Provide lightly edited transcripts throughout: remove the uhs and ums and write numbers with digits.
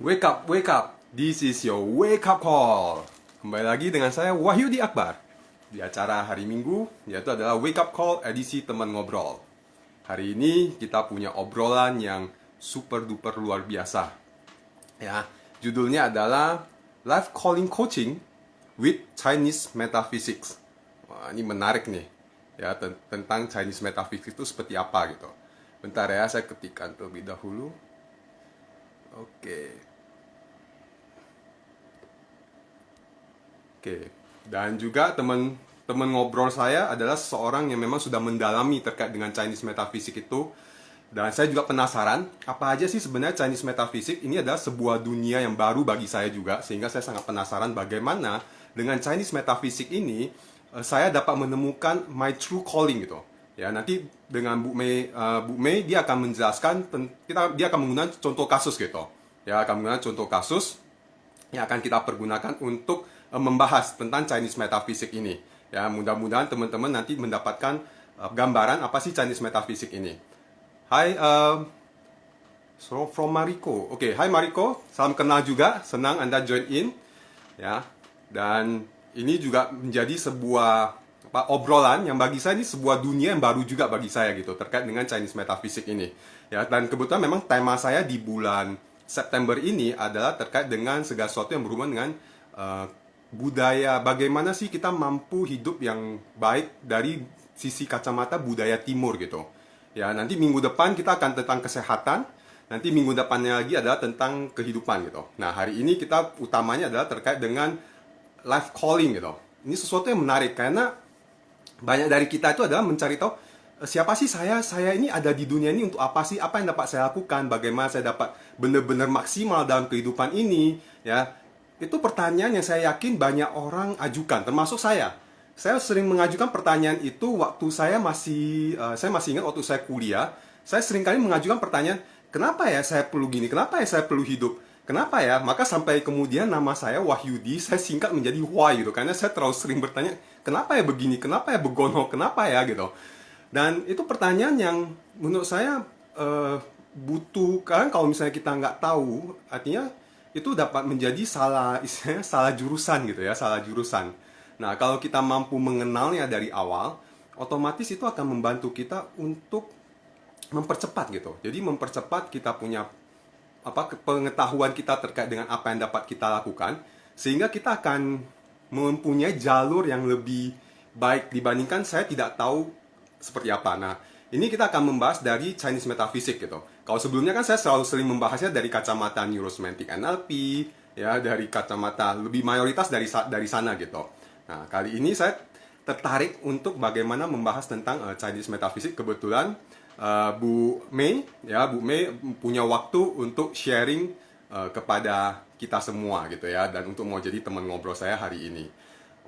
Wake up, wake up. This is your wake up call. Kembali lagi dengan saya Wahyudi Akbar di acara hari Minggu, yaitu adalah Wake Up Call edisi teman ngobrol. Hari ini kita punya obrolan yang super duper luar biasa. Ya, judulnya adalah Life Calling Coaching with Chinese Metaphysics. Wah, ini menarik nih. Ya, tentang Chinese Metaphysics itu seperti apa gitu. Bentar ya, saya ketikkan terlebih dahulu. Oke. Oke, dan juga teman ngobrol saya adalah seseorang yang memang sudah mendalami terkait dengan Chinese Metaphysics itu. Dan saya juga penasaran, apa aja sih sebenarnya Chinese Metaphysics? Ini adalah sebuah dunia yang baru bagi saya juga, sehingga saya sangat penasaran bagaimana dengan Chinese Metaphysics ini, saya dapat menemukan my true calling gitu. Ya, nanti dengan Bu Mei dia akan menjelaskan, dia akan menggunakan contoh kasus gitu. Ya, akan menggunakan contoh kasus yang akan kita pergunakan untuk membahas tentang Chinese Metaphysics ini. Ya, mudah-mudahan teman-teman nanti mendapatkan gambaran apa sih Chinese Metaphysics ini. Hai, so from Mariko. Oke, hai Mariko, salam kenal juga, senang Anda join in. Ya, dan ini juga menjadi sebuah obrolan yang bagi saya ini sebuah dunia yang baru juga bagi saya gitu terkait dengan Chinese Metaphysics ini. Ya, dan kebetulan memang tema saya di bulan September ini adalah terkait dengan segala sesuatu yang berhubungan dengan budaya, bagaimana sih kita mampu hidup yang baik dari sisi kacamata budaya timur gitu. Ya, nanti minggu depan kita akan tentang kesehatan, nanti minggu depannya lagi adalah tentang kehidupan gitu. Nah, hari ini kita utamanya adalah terkait dengan life calling gitu. Ini sesuatu yang menarik karena banyak dari kita itu adalah mencari tahu siapa sih saya ini ada di dunia ini untuk apa sih, apa yang dapat saya lakukan, bagaimana saya dapat benar-benar maksimal dalam kehidupan ini, ya. Itu pertanyaan yang saya yakin banyak orang ajukan, termasuk saya. Saya sering mengajukan pertanyaan itu waktu saya masih ingat waktu saya kuliah, saya sering kali mengajukan pertanyaan, kenapa ya saya perlu gini, kenapa ya saya perlu hidup, kenapa ya? Maka sampai kemudian nama saya Wahyudi, saya singkat menjadi Why gitu, karena saya terlalu sering bertanya, kenapa ya begini, kenapa ya begono, kenapa ya gitu. Dan itu pertanyaan yang menurut saya butuh, kan kalau misalnya kita nggak tahu, artinya itu dapat menjadi istilahnya salah jurusan gitu ya, salah jurusan. Nah, kalau kita mampu mengenalnya dari awal, otomatis itu akan membantu kita untuk mempercepat gitu. Jadi mempercepat kita punya pengetahuan kita terkait dengan apa yang dapat kita lakukan, sehingga kita akan mempunyai jalur yang lebih baik dibandingkan saya tidak tahu seperti apa. Nah, ini kita akan membahas dari Chinese Metaphysics gitu. Kalau sebelumnya kan saya selalu sering membahasnya dari kacamata Neurosemantic NLP, ya, dari kacamata lebih mayoritas dari sana gitu. Nah, kali ini saya tertarik untuk bagaimana membahas tentang Chinese Metaphysics. Kebetulan Bu Mei punya waktu untuk sharing kepada kita semua gitu ya, dan untuk mau jadi teman ngobrol saya hari ini.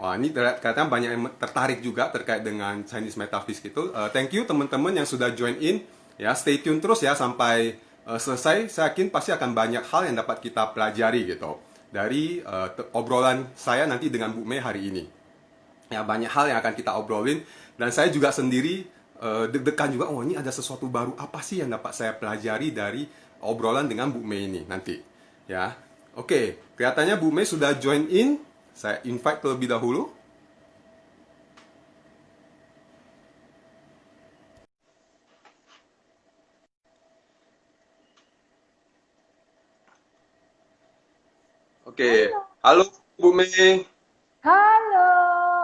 Wah, ini katanya banyak yang tertarik juga terkait dengan Chinese Metaphysics itu. Thank you teman-teman yang sudah join in. Ya, stay tune terus ya sampai selesai. Saya yakin pasti akan banyak hal yang dapat kita pelajari gitu dari obrolan saya nanti dengan Bu Mei hari ini. Ya, banyak hal yang akan kita obrolin, dan saya juga sendiri deg-degan juga. Oh, ini ada sesuatu baru apa sih yang dapat saya pelajari dari obrolan dengan Bu Mei ini nanti. Ya, oke. Kelihatannya Bu Mei sudah join in. Saya invite terlebih dahulu. Oke, Halo, halo Bu Mei. halo,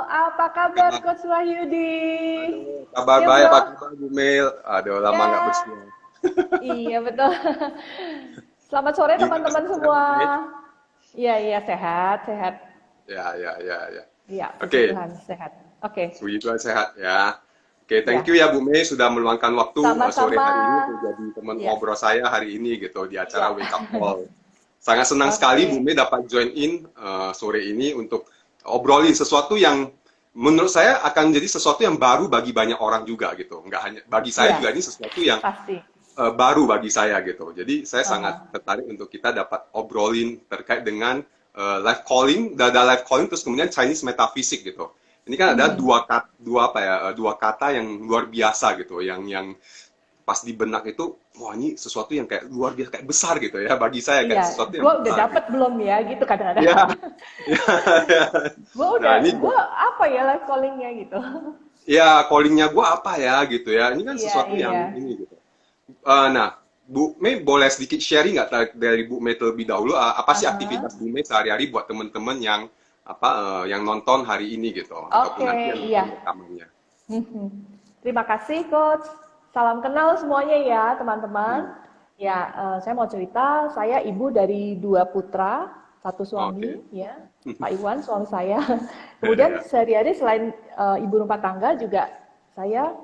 apa kabar Coach Wahyudi? Aduh, kabar Iya baik, bro, apa kabar Bu Mei? Aduh, lama nggak ya, bersua. iya betul. Selamat sore Gimana teman-teman sehat semua. Bu Mei? Iya iya sehat sehat. Ya, ya, ya, ya. Iya puji Oke, Tuhan sehat. Oke, puji Tuhan sehat ya. Oke, thank ya you ya Bu Mei sudah meluangkan waktu sore sama-sama. hari ini untuk jadi teman Iya ngobrol saya hari ini gitu di acara iya. Wake Up Call. Sangat senang sekali Bu Oke. Mei dapat join in sore ini untuk obrolin sesuatu yang menurut saya akan jadi sesuatu yang baru bagi banyak orang juga gitu. Nggak hanya bagi saya Iya juga, ini sesuatu yang pasti. baru bagi saya gitu. Jadi saya sangat Aha. tertarik untuk kita dapat obrolin terkait dengan life calling, dada life calling, terus kemudian Chinese Metaphysics gitu. Ini kan ada Mhm. dua kata yang luar biasa gitu, yang pas di benak itu, wah ini sesuatu yang kayak luar biasa, kayak besar gitu ya. Bagi saya Iya, kayak sesuatu yang gue udah besar dapet gitu. belum ya gitu kadang-kadang. Ya, ya, ya. Nah ini Gue apa ya live callingnya gitu. ya callingnya gue apa ya gitu ya. Ini kan Iya, sesuatu yang iya. ini gitu. Nah, Bu Mei boleh sedikit sharing nggak dari Bu Mei terlebih dahulu, apa sih Aha. aktivitas Bu Mei sehari-hari buat teman-teman yang yang nonton hari ini gitu, ataupun Oke, nanti yang iya. nonton rekamannya. Mhm. Terima kasih, Coach. Salam kenal semuanya ya, teman-teman. Hmm. Ya, saya mau cerita, saya ibu dari dua putra, satu suami, Oke. ya, Pak Iwan, suami saya. Ya, Kemudian ya. sehari-hari selain ibu rumah tangga juga saya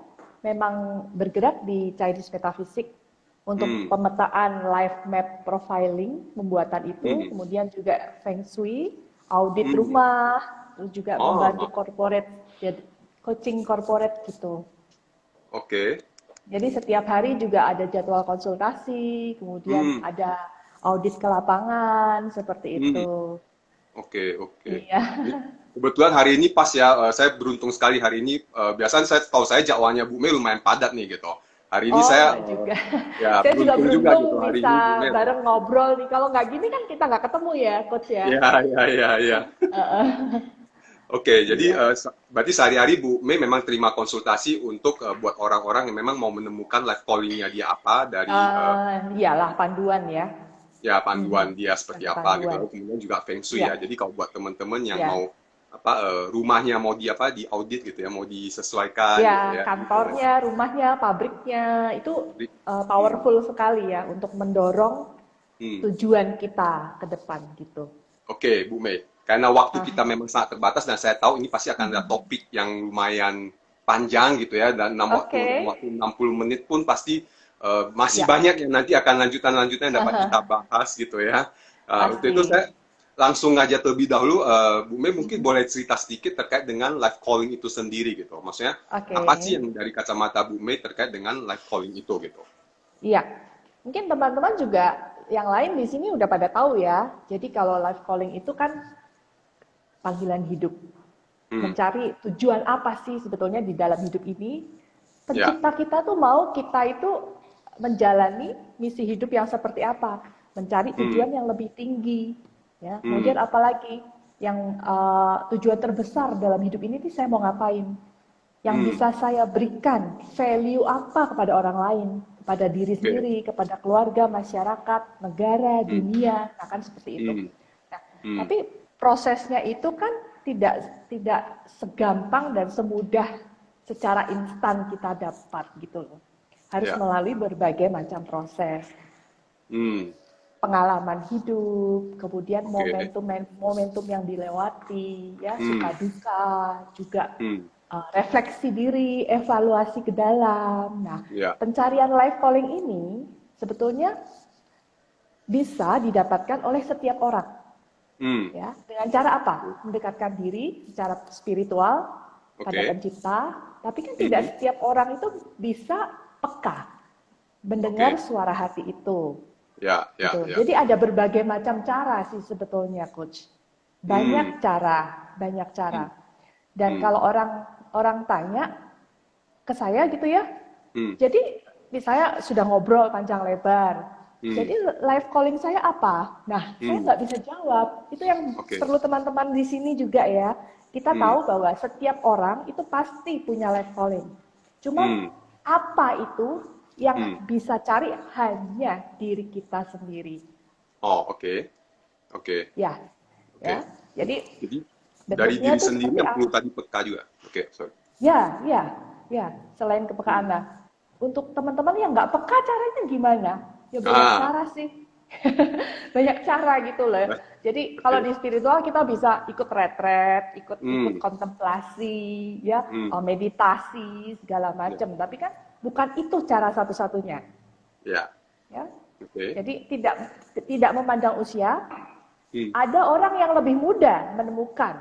memang bergerak di Chinese Metaphysics untuk Hmm. pemetaan life map profiling, pembuatan itu, Hmm. kemudian juga Feng Shui, audit Hmm. rumah, terus juga membantu Oh, corporate, jadi coaching corporate gitu. oke. Jadi setiap hari juga ada jadwal konsultasi, kemudian Hmm. ada audit ke lapangan, seperti Hmm. itu. Oke, oke. Iya. Ini kebetulan hari ini pas ya, saya beruntung sekali hari ini. Biasanya saya tahu saya jadwalnya Bu Mei lumayan padat nih gitu. Hari ini Oh, saya enggak juga. ya Saya juga beruntung juga gitu beruntung hari ini Bu bisa Mei. bareng ngobrol nih. Kalau nggak gini kan kita nggak ketemu ya, Coach ya. Ya, ya, ya, ya. Heeh. Oke, jadi Iya. berarti sehari-hari Bu Mei memang terima konsultasi untuk buat orang-orang yang memang mau menemukan life callingnya dia apa dari Iyalah panduan ya. ya Mhm. panduan dia seperti Kasih apa gitu. panduan. Lalu kemudian juga Feng Shui Iya, ya. Jadi kalau buat teman-teman yang iya. mau rumahnya mau di audit gitu ya, mau disesuaikan gitu Ya, ya. Ini boleh. kantornya, rumahnya, pabriknya itu Hmm, powerful sekali ya untuk mendorong hmm. tujuan kita ke depan gitu. Oke, Bu Mei. Karena waktu kita Aha. memang sangat terbatas dan saya tahu ini pasti akan ada topik yang lumayan panjang gitu ya, dan dalam Oke, waktu 60 menit pun pasti masih ya, banyak yang nanti akan lanjutan-lanjutan yang dapat kita aha, bahas gitu ya. Untuk itu pasti. saya langsung aja terlebih dahulu, Bu Mei mungkin boleh cerita sedikit terkait dengan life calling itu sendiri gitu. Maksudnya Oke, apa sih yang dari kacamata Bu Mei terkait dengan life calling itu gitu? iya. Mungkin teman-teman juga yang lain di sini udah pada tahu ya. Jadi kalau life calling itu kan panggilan hidup. Hmm, Mencari tujuan apa sih sebetulnya di dalam hidup ini. ya, Pencipta kita tuh mau kita itu menjalani misi hidup yang seperti apa, mencari hmm, tujuan yang lebih tinggi, ya. Kemudian hmm, apalagi yang tujuan terbesar dalam hidup ini nih saya mau ngapain, yang hmm, bisa saya berikan value apa kepada orang lain, kepada diri oke, sendiri, kepada keluarga, masyarakat, negara, hmm, dunia, nah kan seperti itu. hmm, Nah, hmm, tapi prosesnya itu kan tidak segampang dan semudah secara instan kita dapat gitu loh. Harus ya, melalui berbagai macam proses, hmm. pengalaman hidup, kemudian Oke. momentum yang dilewati, ya Hmm, suka duka, juga hmm, refleksi diri, evaluasi ke dalam. Nah, ya, pencarian life calling ini sebetulnya bisa didapatkan oleh setiap orang. hmm, Ya, dengan cara apa? Mendekatkan diri secara spiritual pada oke, pencipta, tapi kan tidak hmm, setiap orang itu bisa peka mendengar oke, suara hati itu. ya, ya, Gitu. ya, Jadi ada berbagai macam cara sih sebetulnya, coach. hmm, Banyak cara, banyak hmm, cara. Dan hmm, kalau orang orang tanya ke saya gitu ya, hmm, jadi misalnya sudah ngobrol panjang lebar. hmm, Jadi live calling saya apa? Nah, saya hmm, nggak bisa jawab. Itu yang oke, perlu teman-teman di sini juga ya. Kita hmm, tahu bahwa setiap orang itu pasti punya live calling. Cuman hmm, apa itu hmm, yang bisa cari hanya diri kita sendiri. oh, oke, oke, Ya, oke. ya. Jadi Jadi dari bentuknya diri tuh sendiri seperti yang perlu apa? tadi peka juga. Oke, sorry. Ya, ya, ya. Selain kepekaan, Hmm. nah, untuk teman-teman yang nggak peka caranya gimana? Ya banyak Ah, cara sih. Banyak cara gitu loh. Jadi kalau oke, di spiritual kita bisa ikut retret, ikut hmm, kontemplasi, ya, hmm, meditasi segala ya, macam. Tapi kan bukan itu cara satu-satunya, ya, ya. oke, Jadi tidak tidak memandang usia. hmm, Ada orang yang lebih muda menemukan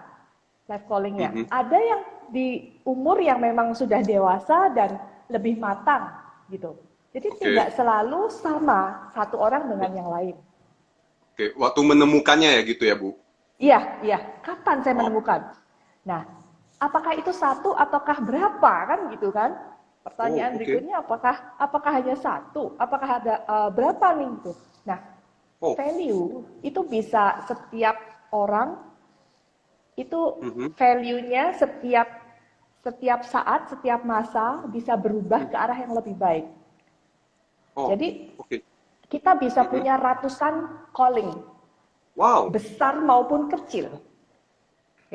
life callingnya. hmm, Ada yang di umur yang memang sudah dewasa dan lebih matang gitu. Jadi oke, tidak selalu sama satu orang dengan yang lain. oke. Waktu menemukannya ya gitu ya, Bu? Iya, iya. Kapan saya Oh, menemukan? Nah, apakah itu satu ataukah berapa kan gitu kan? Oh, Pertanyaan oke. berikutnya, apakah hanya satu? Apakah ada berapa nih gitu? Nah, Oh, value itu bisa setiap orang itu mhm, value-nya setiap saat, setiap masa bisa berubah mhm. ke arah yang lebih baik. Oh, Jadi oke. kita bisa Mhm. punya ratusan calling, Wow. besar maupun kecil,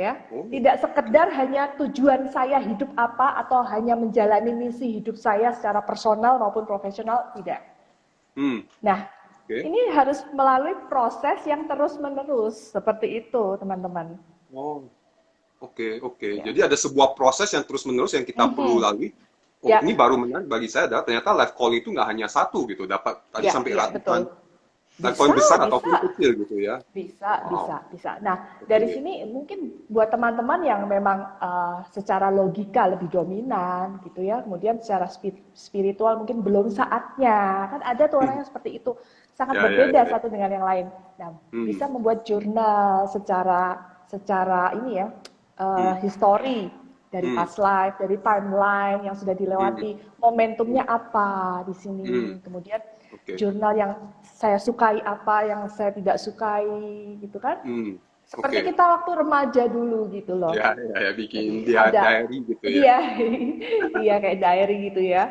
ya. Oh, Tidak oke. sekedar hanya tujuan saya hidup apa atau hanya menjalani misi hidup saya secara personal maupun profesional, tidak. Hmm, Nah, oke. ini harus melalui proses yang terus-menerus seperti itu, teman-teman. Oh, oke, oke. Ya. Jadi ada sebuah proses yang terus-menerus yang kita perlu Mhm. lalui. Oh, Ya, ini baru menarik bagi saya adalah ternyata life calling itu nggak hanya satu gitu, dapat tadi ya, sampai ya, ratusan betul. life calling Bisa, besar ataupun bisa. kecil gitu ya. Bisa, Wow, bisa, bisa. Nah, dari oke. sini mungkin buat teman-teman yang memang secara logika lebih dominan gitu ya, kemudian secara spiritual mungkin belum saatnya. Kan ada tuh orang yang seperti itu, sangat Ya, ya, berbeda ya, ya. satu dengan yang lain. Nah, Hmm, bisa membuat jurnal secara secara ini ya, hmm, history dari hmm, past life, dari timeline yang sudah hmm, dilewati, hmm, momentumnya apa di hmm. sini, kemudian Oke. jurnal yang saya sukai apa, yang saya tidak sukai, gitu kan? Hmm, Seperti oke. kita waktu remaja dulu gitu Ya, loh. ya, ya, bikin Jadi dia ada, diary gitu ya. iya, iya kayak diary gitu ya.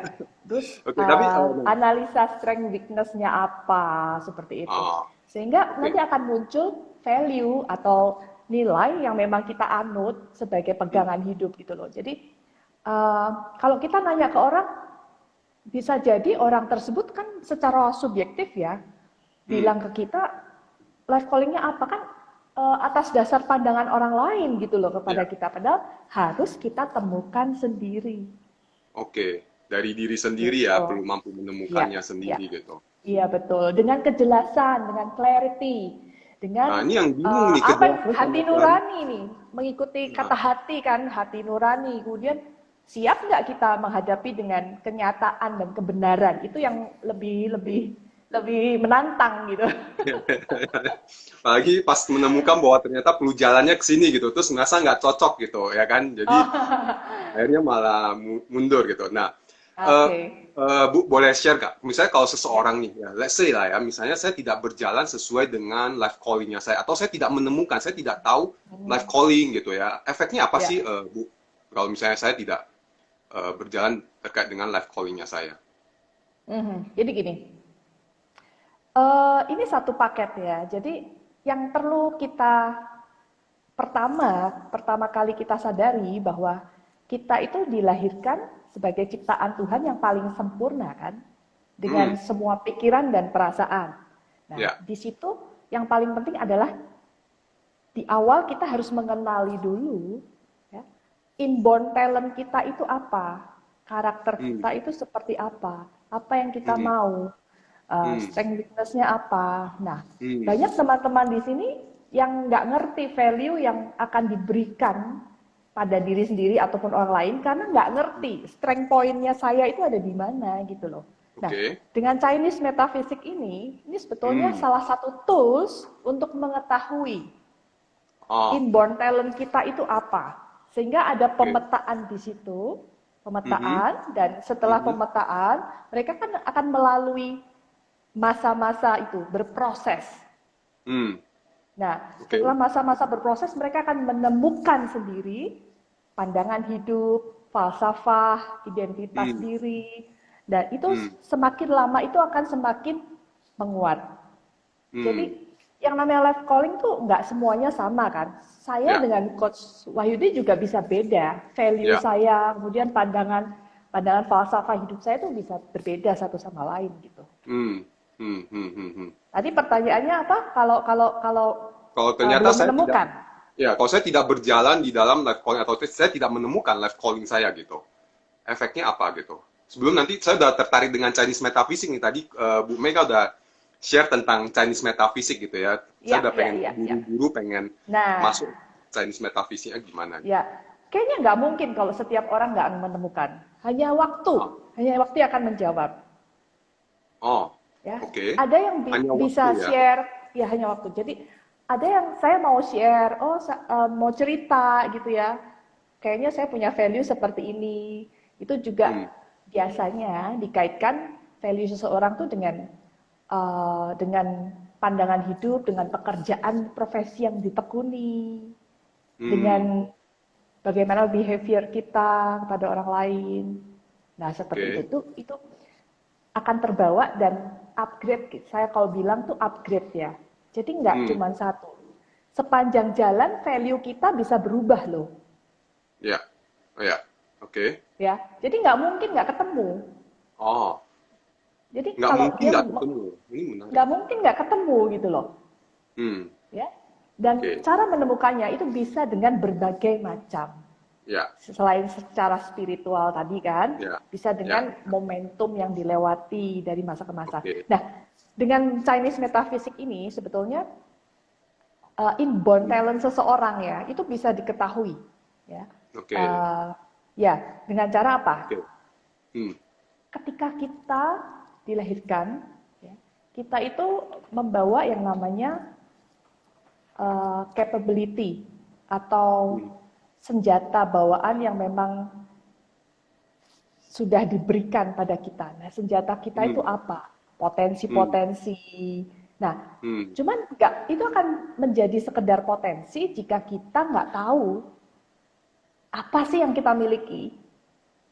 Terus Oke, tapi nah, analisa strength weakness-nya apa, seperti itu. ah, Sehingga oke. nanti akan muncul value atau nilai yang memang kita anut sebagai Hmm, pegangan hidup gitu loh. Jadi kalau kita nanya ke orang, bisa jadi orang tersebut kan secara subjektif ya, hmm, bilang ke kita life calling-nya apa kan atas dasar pandangan orang lain gitu loh kepada ya, kita. Padahal harus kita temukan sendiri. oke. Dari diri sendiri ya, Gitu. perlu mampu Iya, menemukannya iya. sendiri gitu. Iya betul. Dengan kejelasan, dengan clarity, Nah, dengan ini yang bingung nih, apa kejelasan sama hati clarity. nurani nih, mengikuti Nah, kata hati kan, hati nurani. Kemudian siap nggak kita menghadapi dengan kenyataan dan kebenaran? Itu yang lebih lebih lebih menantang gitu. apalagi pas menemukan bahwa ternyata perlu jalannya ke sini gitu, terus merasa nggak cocok gitu, ya kan? Jadi Oh, akhirnya malah mundur gitu. Nah, eh, oke. Bu, boleh share Kak? Misalnya kalau Ya. seseorang nih, ya, let's say lah ya, misalnya saya tidak berjalan sesuai dengan life calling-nya saya, atau saya tidak menemukan, saya tidak tahu life Hmm. calling gitu ya. Efeknya apa sih, Ya. Bu? Kalau misalnya saya tidak berjalan terkait dengan life calling-nya saya. Mhm. Jadi gini, ini satu paket ya. Jadi yang perlu kita pertama kali kita sadari bahwa kita itu dilahirkan sebagai ciptaan Tuhan yang paling sempurna kan, Hmm, dengan semua pikiran dan perasaan. Nah, ya, di situ yang paling penting adalah di awal kita harus mengenali dulu ya, inborn talent kita itu apa, karakter hmm, kita itu seperti apa yang kita hmm, mau, hmm, strength weakness-nya apa. Nah, hmm, banyak teman-teman di sini yang nggak ngerti value yang akan diberikan pada diri sendiri ataupun orang lain karena nggak ngerti strength point-nya saya itu ada di mana gitu loh. Nah, oke, dengan Chinese metaphysics ini sebetulnya hmm, salah satu tools untuk mengetahui ah, inborn talent kita itu apa. Sehingga ada oke, pemetaan di situ, mhm, pemetaan, dan setelah mhm, pemetaan, mereka kan akan melalui masa-masa itu, berproses. hmm, Nah, oke, setelah masa-masa berproses, mereka akan menemukan sendiri pandangan hidup, falsafah, identitas hmm, diri, dan itu hmm, semakin lama itu akan semakin menguat. hmm, Jadi yang namanya life calling tuh nggak semuanya sama kan. Saya ya, dengan Coach Wahyudi juga bisa beda. Value ya, saya, kemudian pandangan pandangan falsafah hidup saya tuh bisa berbeda satu sama lain gitu. hmm, hmm, hmm, hmm, hmm. Tadi pertanyaannya apa? Kalau kalau kalau Kalau ternyata belum saya tidak, menemukan. ya, kalau saya tidak berjalan di dalam life calling atau saya tidak menemukan life calling saya gitu, efeknya apa gitu? Sebelum nanti saya udah tertarik dengan Chinese metaphysics nih tadi Bu Mega udah share tentang Chinese metaphysics gitu ya. Saya Ya, udah ya, pengen ya, ya. buru-buru pengen Nah, masuk Chinese metaphysics-nya gimana gitu. ya, kayaknya nggak mungkin kalau setiap orang nggak menemukan. Ah, Hanya waktu yang akan menjawab. oh, Ya, oke. ada yang Hanya waktu bisa ya. share, ya hanya waktu. Jadi ada yang saya mau share, mau cerita gitu ya. Kayaknya saya punya value seperti ini. Itu juga Hmm, biasanya dikaitkan value seseorang tuh dengan pandangan hidup, dengan pekerjaan profesi yang ditekuni, Hmm, dengan bagaimana behavior kita kepada orang lain. Nah, seperti itu oke. tuh itu akan terbawa dan upgrade. Saya kalau bilang tuh upgrade ya. Jadi nggak Hmm, cuma satu. Sepanjang jalan value kita bisa berubah loh, ya, ya, oke. ya. Jadi nggak mungkin nggak ketemu. Oh, Jadi nggak kalau mungkin dia nggak ketemu. Ini menarik. nggak mungkin nggak ketemu gitu loh, Hmm, ya. Dan oke. cara menemukannya itu bisa dengan berbagai macam. Ya, Selain secara spiritual tadi kan, ya, bisa ya, dengan momentum yang dilewati dari masa ke masa. oke. Nah, dengan Chinese metaphysics ini sebetulnya inborn Hmm, talent seseorang ya itu bisa diketahui, ya. oke, Uh, ya, dengan cara apa? oke. Hmm, Ketika kita dilahirkan, ya, kita itu membawa yang namanya capability atau hmm, senjata bawaan yang memang sudah diberikan pada kita. Nah, senjata kita itu hmm, apa? hmm, Potensi-potensi. Nah, hmm. cuman nggak itu akan menjadi sekedar potensi jika kita nggak tahu apa sih yang kita miliki,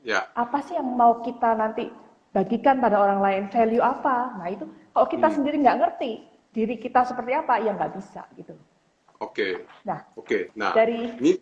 Ya, apa sih yang mau kita nanti bagikan pada orang lain, value apa. Nah, itu kalau kita hmm, sendiri nggak ngerti diri kita seperti apa, ya nggak bisa gitu. oke, Nah, oke. Nah, dari ini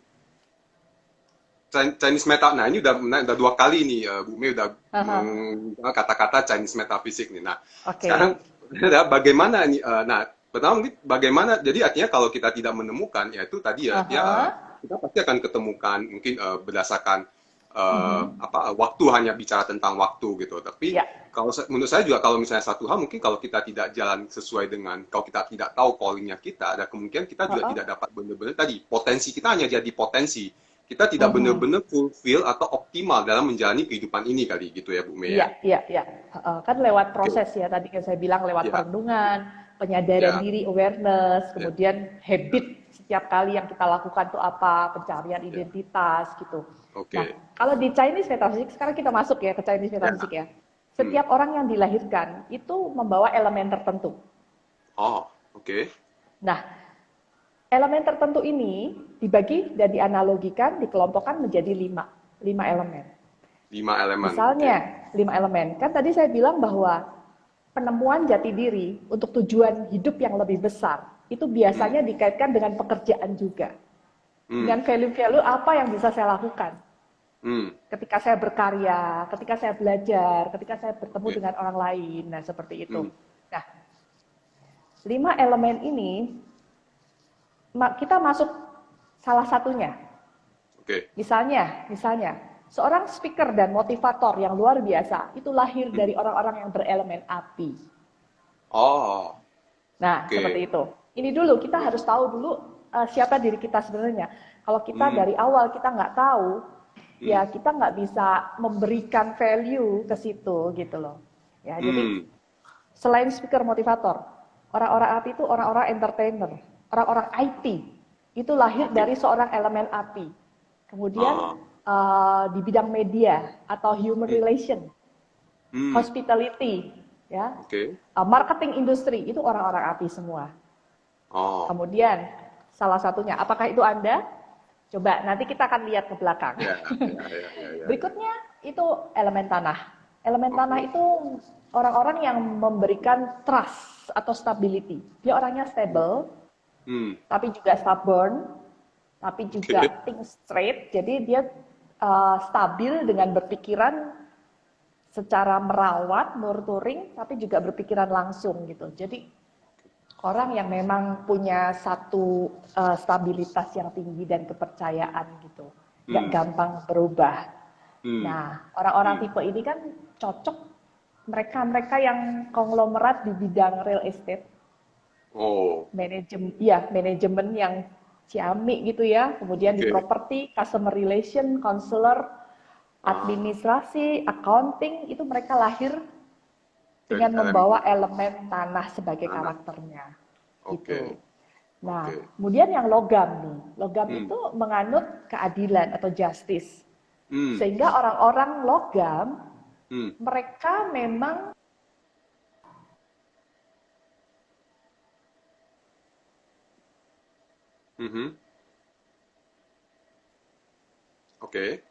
Chinese meta. Nah, ini udah dua kali nih, Bu Mei udah menggunakan kata-kata Chinese metaphysics nih. Nah, oke. sekarang ada bagaimana nih? Nah, pertama mungkin bagaimana? Jadi artinya kalau kita tidak menemukan, ya itu tadi ya, dia Aha. kita pasti akan ketemukan mungkin berdasarkan Mhm. apa waktu, hanya bicara tentang waktu gitu. Tapi Ya. kalau menurut saya juga kalau misalnya satu hal mungkin kalau kita tidak jalan sesuai dengan, kalau kita tidak tahu callingnya kita, ada kemungkinan kita juga Heeh. tidak dapat benar-benar tadi potensi kita hanya jadi potensi, kita tidak Mhm. benar-benar fulfill atau optimal dalam menjalani kehidupan ini kali gitu ya Bu Mei Iya, ya. iya, iya. Heeh. Kan lewat Oke. proses ya, tadi kan saya bilang lewat Ya, perenungan, penyadaran ya, diri, awareness, ya, kemudian ya, habit setiap kali yang kita lakukan itu apa, pencarian ya. identitas gitu. Nah, Oke. kalau di Chinese Metaphysics, sekarang kita masuk ya ke Chinese Ya. Metaphysics ya. Hmm. Setiap orang yang dilahirkan itu membawa elemen tertentu. Oh, oke. Nah, elemen tertentu ini dibagi dan dianalogikan, dikelompokkan menjadi lima elemen. 5 elemen. Oke. Misalnya, 5 elemen. Kan tadi saya bilang bahwa penemuan jati diri untuk tujuan hidup yang lebih besar, itu Hmm. biasanya dikaitkan dengan pekerjaan juga. Hmm. Dengan value-value apa yang bisa saya lakukan. Hmm. Ketika saya berkarya, ketika saya belajar, ketika saya bertemu Oke. dengan orang lain. Nah, seperti itu. Hmm. Nah, 5 elemen ini, kita masuk salah satunya. Oke. Misalnya, seorang speaker dan motivator yang luar biasa, itu lahir Hmm. dari orang-orang yang berelemen api. Oh, Nah, oke. seperti itu. Ini dulu, kita Oke. harus tahu dulu siapa diri kita sebenarnya. Kalau kita Hmm. dari awal kita nggak tahu, Hmm. ya kita nggak bisa memberikan value ke situ gitu loh. Ya, jadi Hmm. selain speaker motivator, orang-orang api itu orang-orang entertainer, orang-orang IT itu lahir Oke. dari seorang elemen api. Kemudian Ah. di bidang media atau human Hmm. relation, Hmm. hospitality, ya, Oke. marketing industri itu orang-orang api semua. Oh. Kemudian salah satunya, apakah itu Anda? Coba nanti kita akan lihat ke belakang. Ya, ya, ya, ya, ya, ya. Berikutnya itu elemen tanah. Elemen tanah Oke. itu orang-orang yang memberikan trust atau stability. Dia orangnya stable, Hmm. tapi juga stubborn, tapi Oke. juga think straight. Jadi dia stabil dengan berpikiran secara merawat, nurturing, tapi juga berpikiran langsung gitu. Jadi orang yang memang punya satu stabilitas yang tinggi dan kepercayaan gitu, nggak Hmm. gampang berubah. Hmm. Nah, orang-orang Hmm. tipe ini kan cocok mereka-mereka yang konglomerat di bidang real estate, Oh. manajemen yang ciamik gitu ya, kemudian di Oke. properti, customer relation, counselor, Ah. administrasi, accounting, itu mereka lahir Dari dengan elemen membawa elemen tanah sebagai tanah. karakternya. Oke. Gitu. Oke. Nah, kemudian yang logam nih. Logam Hmm. itu menganut keadilan atau justice. Hmm. Sehingga orang-orang logam Hmm. mereka memang Mhm. Oke.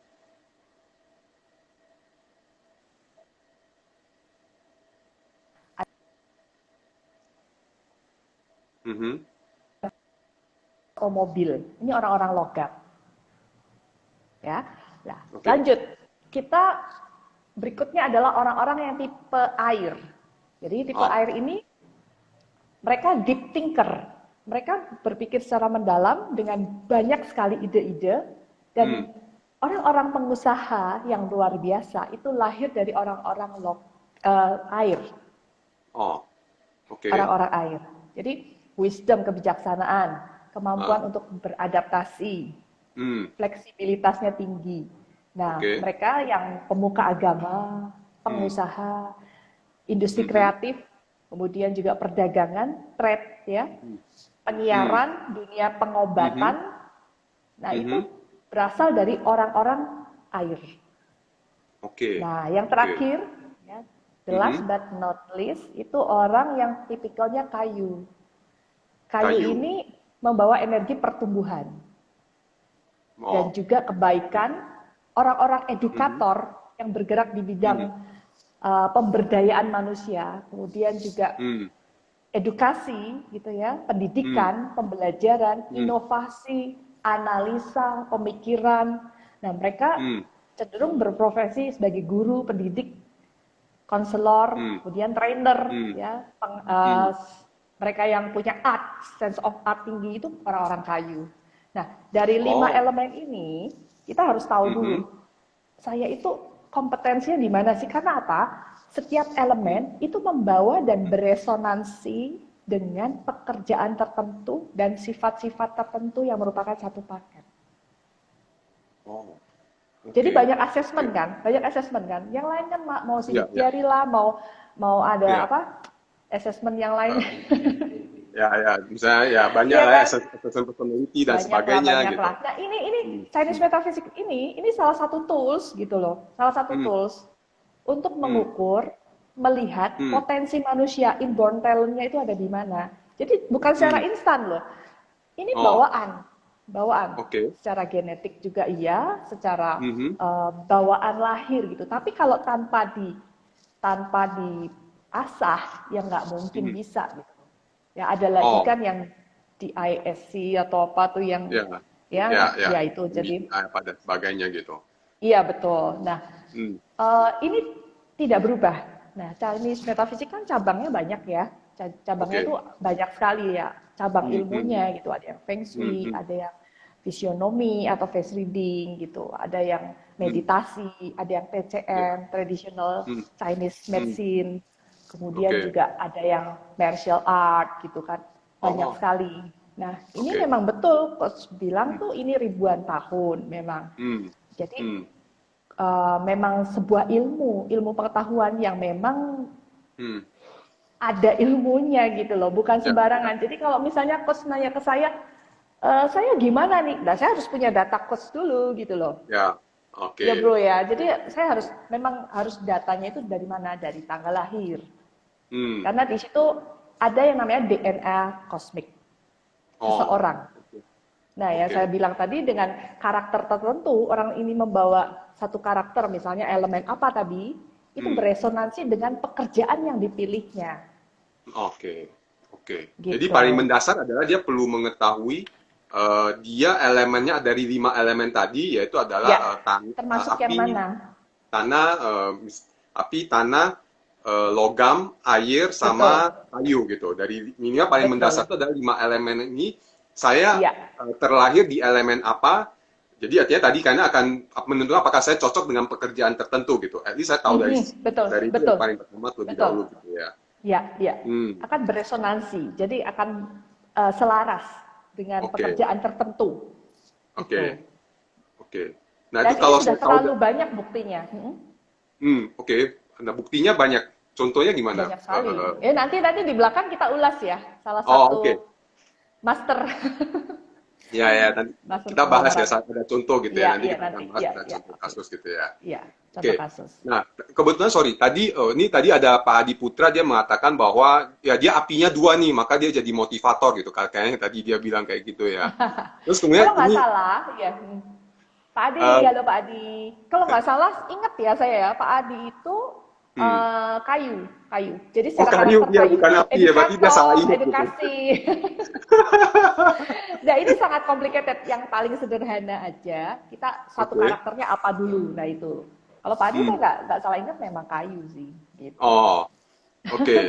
Mhm. otomobil. Ini orang-orang logam, ya. Nah, Oke. lanjut. Kita berikutnya adalah orang-orang yang tipe air. Jadi tipe Oh. air ini mereka deep thinker. Mereka berpikir secara mendalam dengan banyak sekali ide-ide Hmm. dan orang-orang pengusaha yang luar biasa itu lahir dari orang-orang air, Oh. Oke. orang-orang air. Jadi wisdom, kebijaksanaan, Ah. kemampuan untuk beradaptasi, Hmm. fleksibilitasnya tinggi. Nah, Oke. mereka yang pemuka agama, Hmm. pengusaha, industri Mhm. kreatif, kemudian juga perdagangan, trade, ya, Hmm. Hmm. penyiaran, dunia Mhm. pengobatan. Nah, itu Mhm. berasal dari orang-orang air. Oke. Nah, yang Oke. terakhir, ya, the last Mhm. but not least, itu orang yang tipikalnya kayu. Kayu Kayu. ini membawa energi pertumbuhan dan Oh. juga kebaikan. Orang-orang Mhm. edukator yang bergerak di Mhm. bidang pemberdayaan manusia, kemudian juga Hmm. edukasi, gitu ya, Hmm. pendidikan, pembelajaran, Hmm. inovasi, analisa, pemikiran. Nah, mereka Hmm. cenderung berprofesi sebagai guru, pendidik, konselor, Hmm. kemudian trainer, Hmm. ya. Hmm. Mereka yang punya art, sense of art tinggi itu orang-orang kayu. Nah, dari 5 Oh. elemen ini kita harus tahu dulu, Mhm. saya itu kompetensinya di mana sih? Karena apa? Setiap Hmm. elemen itu membawa dan beresonansi dengan pekerjaan tertentu dan sifat-sifat tertentu yang merupakan satu paket. Oh. Jadi Oke. banyak asesmen Oke. kan, banyak asesmen kan. Yang lain kan mau Ya, sidik ya, jari lah, mau ada ya. apa? Asesmen yang lain. Eh, ya, ya. Misalnya ya banyak Iya lah ya kan? assessment personality dan Banyak lah, sebagainya banyak gitu. lah. Nah, ini Hmm. Chinese Hmm. metaphysics ini salah satu tools gitu loh. Salah satu Hmm. tools untuk Hmm. mengukur, melihat Hmm. potensi manusia, inborn talent-nya itu ada di mana. Jadi bukan secara Hmm. instan loh. Ini Oh. bawaan, bawaan. Oke. Secara genetik juga iya, secara Mhm. bawaan lahir gitu. Tapi kalau tanpa diasah, ya nggak mungkin Hmm. bisa gitu. Ya ada lagi Oh. kan yang di ISC atau apa tuh yang Ya. Ya, ya ya. ya itu. Jadi MBTI apa dan sebagainya gitu. iya betul. Nah, Hmm. ini tidak berubah. Nah, Chinese metaphysics kan cabangnya banyak ya. Cabangnya itu Oke. banyak sekali ya. Cabang Hmm. Hmm. ilmunya gitu. Ada yang Feng Hmm. Shui, Hmm. ada yang visionomi atau face reading gitu. Ada yang Hmm. meditasi, ada yang Ya. TCM, traditional Hmm. Chinese Hmm. medicine. Kemudian Oke. juga ada yang martial art gitu kan. Banyak Oh. sekali. Nah, ini Oke. memang betul, Coach bilang Hmm. tuh ini ribuan tahun memang. Hmm. Jadi Hmm. memang sebuah ilmu pengetahuan yang memang Hmm. ada ilmunya gitu loh, bukan Ya, ya, sembarangan. Jadi kalau misalnya coach nanya ke saya gimana nih? Nah, saya harus punya data coach dulu gitu loh. ya. Ya Oke. bro ya, jadi saya memang harus datanya itu dari mana? Dari tanggal lahir. Hmm. Karena di situ ada yang namanya DNA kosmik Oh. seseorang. Oke. Nah, yang saya Oke. bilang tadi dengan karakter tertentu, orang ini membawa satu karakter, misalnya elemen apa tadi, itu Hmm. beresonansi dengan pekerjaan yang dipilihnya. Oke. Oke. Jadi Gitu. paling mendasar adalah dia perlu mengetahui dia elemennya dari 5 elemen tadi, yaitu adalah Ya, termasuk yang api, mana? tanah, api, tanah, logam, air, Betul, sama kayu gitu. Dari minimal paling mendasar betul. itu adalah 5 elemen ini. Saya Iya, terlahir di elemen apa? Jadi artinya tadi karena akan menentukan apakah saya cocok dengan pekerjaan tertentu gitu. At least saya tahu betul, dari itu yang betul, paling pertama terlebih betul. dahulu gitu ya. Ya, ya. Hmm. Akan beresonansi, jadi akan selaras dengan Oke, pekerjaan tertentu. oke, Itu. oke. Nah itu Dan ini kalau sudah saya tahu, terlalu banyak buktinya. oke. Nah buktinya banyak. Contohnya gimana? Banyak sekali. Nanti di belakang kita ulas ya. Salah Oh, oke. satu master Ya, ya, nanti Masuk kita bahas ya konglomerat. saat ada contoh gitu ya. Iya, Nanti iya kita akan nanti. bahas Iya, ada iya. contoh Oke. kasus gitu ya. Iya, contoh Oke. kasus. Nah, kebetulan sorry, tadi ini tadi ada Pak Adi Putra dia mengatakan bahwa ya dia apinya dua nih, maka dia jadi motivator gitu. Kayaknya tadi dia bilang kayak gitu ya. Terus kemudian Kalau nggak ini salah, ya. Pak Adi, eh, halo Pak Adi. Kalau nggak salah, ingat ya saya ya, Pak Adi itu hmm. kayu, kayu. Jadi Oh secara kayu, karakter ya kayu, bukan api ya, berarti dia salah edukator, ingat gitu. edukasi. Nah ini sangat complicated. Yang paling sederhana aja, kita satu Oke. karakternya apa dulu. Nah itu. Kalau Pak Adi saya Hmm. nggak salah ingat memang kayu sih, gitu. Oh, oke.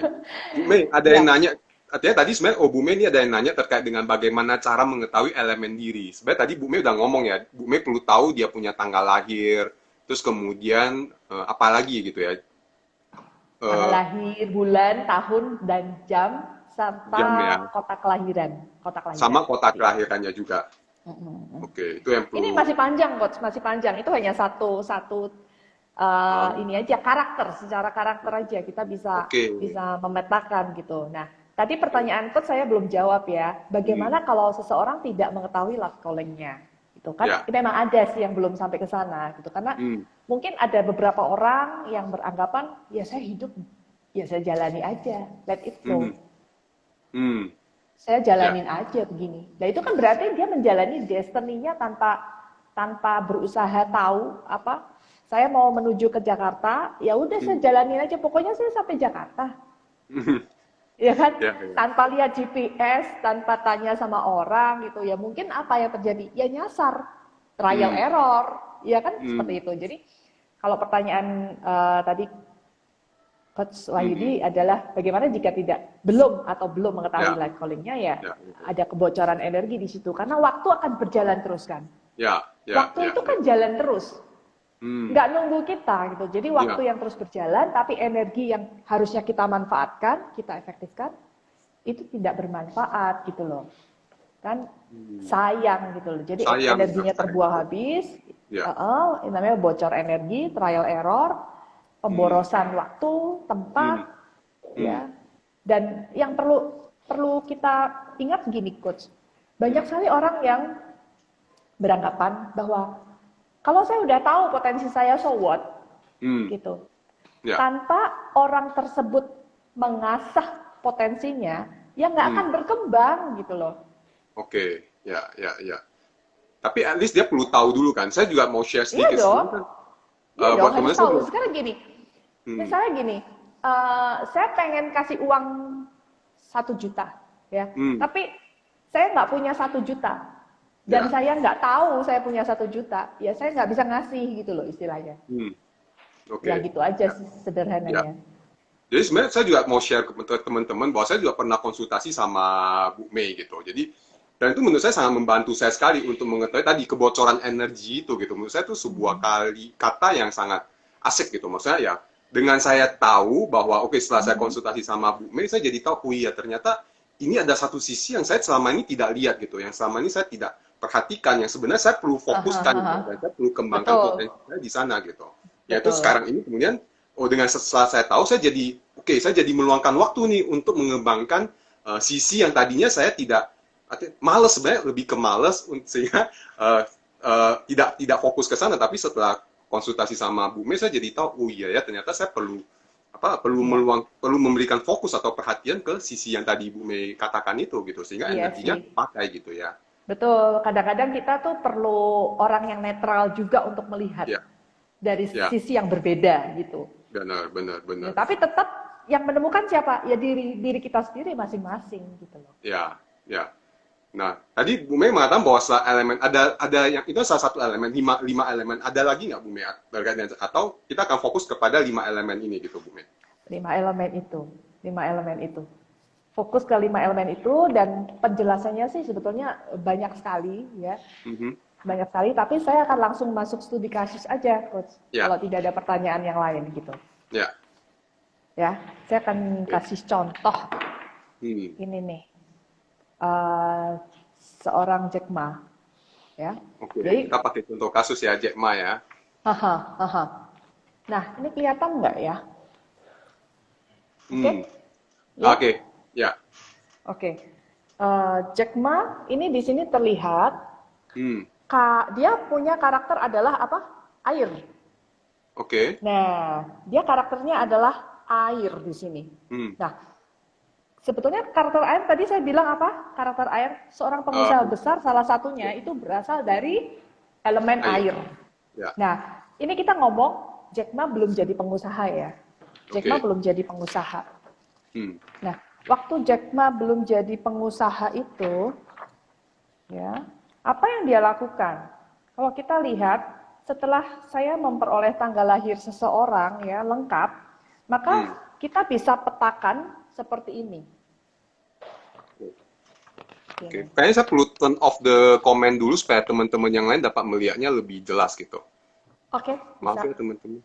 Bu Mei, ada yang Ya, nanya, artinya tadi sebenarnya, oh Bu Mei ini ada yang nanya terkait dengan bagaimana cara mengetahui elemen diri. Sebenarnya tadi Bu Mei udah ngomong ya, Bu Mei perlu tahu dia punya tanggal lahir, terus kemudian apa lagi gitu ya, tanggal eh, lahir, bulan, tahun, dan jam, serta jam ya, kota kelahiran. Kota kelahiran, sama kota seperti itu. kelahirannya juga. Oke, itu yang Ini perlu. masih panjang, Coach, masih panjang. Itu hanya satu satu Ah, ini aja karakter, secara karakter aja kita bisa oke. bisa memetakan gitu. Nah, tadi pertanyaan Coach saya belum jawab ya. Hmm, Bagaimana kalau seseorang tidak mengetahui love calling-nya? Gitu kan? ya. Memang ada sih yang belum sampai ke sana gitu. Karena Hmm, mungkin ada beberapa orang yang beranggapan ya saya hidup ya saya jalani aja, let it hmm, flow. hmm, Saya ya. jalanin aja begini. Nah itu kan berarti dia menjalani destiny-nya tanpa tanpa berusaha tahu apa. Saya mau menuju ke Jakarta, ya udah saya Hmm, jalanin aja. Pokoknya saya sampai Jakarta, ya kan? ya, ya. Tanpa lihat GPS, tanpa tanya sama orang gitu. Ya mungkin apa yang terjadi? Ya nyasar, trial Hmm, error, ya kan seperti hmm, itu. Jadi kalau pertanyaan tadi Coach hmm, Wahyudi adalah bagaimana jika tidak belum mengetahui ya, life calling-nya ya ya, ada kebocoran energi di situ karena waktu akan berjalan terus kan. ya, ya, Waktu ya, itu ya. kan jalan terus, Hmm, nggak nunggu kita gitu. Jadi waktu ya. yang terus berjalan tapi energi yang harusnya kita manfaatkan, kita efektifkan itu tidak bermanfaat gitu loh. Kan Hmm. sayang gitu loh. Jadi Sayang ya, energinya sayang. terbuang habis, Ya. ini namanya bocor energi, trial error, Hmm. pemborosan waktu, tempat, Hmm. Hmm. ya. Dan yang perlu perlu kita ingat gini, Coach. Banyak Hmm. sekali orang yang beranggapan bahwa kalau saya udah tahu potensi saya, so what, Hmm. gitu. Ya. Tanpa orang tersebut mengasah potensinya, ya nggak Hmm. akan berkembang gitu loh. Oke. Ya, ya, ya. Tapi at least dia perlu tahu dulu kan. Saya juga mau share Iya sedikit dong, sebenarnya kan. iya dong Buat harus teman saya tahu. juga. Sekarang gini, Hmm. misalnya gini, saya pengen kasih uang 1 juta, ya. Hmm. Tapi saya nggak punya 1 juta dan Ya. saya nggak tahu saya punya 1 juta, ya saya nggak bisa ngasih gitu loh istilahnya. Hmm. Ya Oke. gitu aja Ya. sih Ya. sederhananya. Jadi sebenarnya saya juga mau share ke teman-teman bahwa saya juga pernah konsultasi sama Bu Mei gitu. Jadi dan itu menurut saya sangat membantu saya sekali untuk mengetahui tadi kebocoran energi itu gitu. Menurut saya itu sebuah kata yang sangat asik gitu. Maksudnya ya dengan saya tahu bahwa oke setelah saya konsultasi sama Bu Mei saya jadi tahu oh iya ternyata ini ada satu sisi yang saya selama ini tidak lihat gitu. Yang selama ini saya tidak perhatikan yang sebenarnya saya perlu fokuskan gitu. Dan saya perlu kembangkan Betul, potensi saya di sana gitu. Yaitu betul. sekarang ini kemudian oh dengan setelah saya tahu saya jadi oke saya jadi meluangkan waktu nih untuk mengembangkan sisi yang tadinya saya tidak males sebenarnya lebih ke males sehingga tidak fokus ke sana tapi setelah konsultasi sama Bu Mei saya jadi tahu oh iya ya ternyata saya perlu Iya, perlu memberikan fokus atau perhatian ke sisi yang tadi Bu Mei katakan itu gitu sehingga iya energinya sih. pakai gitu ya. Betul. Kadang-kadang kita tuh perlu orang yang netral juga untuk melihat Ya, dari ya, sisi yang berbeda gitu. benar, benar, Ya, benar. tapi tetap yang menemukan siapa? Ya diri diri kita sendiri masing-masing gitu loh. Ya, ya. Nah, tadi Bu Mei mengatakan bahwa setelah elemen ada yang itu salah satu elemen lima elemen. Ada lagi nggak Bu Mei terkait dengan atau kita akan fokus kepada 5 elemen ini gitu Bu Mei? 5 elemen itu, 5 elemen itu. Fokus ke 5 elemen itu dan penjelasannya sih sebetulnya banyak sekali ya, Mhm. banyak sekali. Tapi saya akan langsung masuk studi kasus aja, Coach. Ya, Kalau tidak ada pertanyaan yang lain gitu, ya. ya. Saya akan Oke. kasih contoh Hmm. ini nih, eh, seorang Jack Ma, ya. Oke, kita Jadi, pakai contoh kasus ya Jack Ma ya. haha, haha. Nah, ini kelihatan nggak ya? Oke, Hmm. ya, Oke, ya. oke. Jack Ma ini di sini terlihat Hmm. dia punya karakter adalah apa? Air. Oke. Nah, dia karakternya adalah air di sini. Hmm. Nah, sebetulnya karakter air tadi saya bilang apa? Karakter air seorang Eh, pengusaha besar salah satunya itu berasal dari elemen air. air. Ya. Nah, ini kita ngomong Jack Ma belum jadi pengusaha ya. Jack Ma Oke. belum jadi pengusaha. Hmm. Nah, waktu Jack Ma belum jadi pengusaha itu, ya, apa yang dia lakukan? Kalau kita lihat, setelah saya memperoleh tanggal lahir seseorang ya lengkap, maka Hmm. kita bisa petakan seperti ini. Oke. Gini. Kayaknya saya perlu turn off the comment dulu supaya teman-teman yang lain dapat melihatnya lebih jelas gitu. Oke, Maaf bisa. ya teman-teman.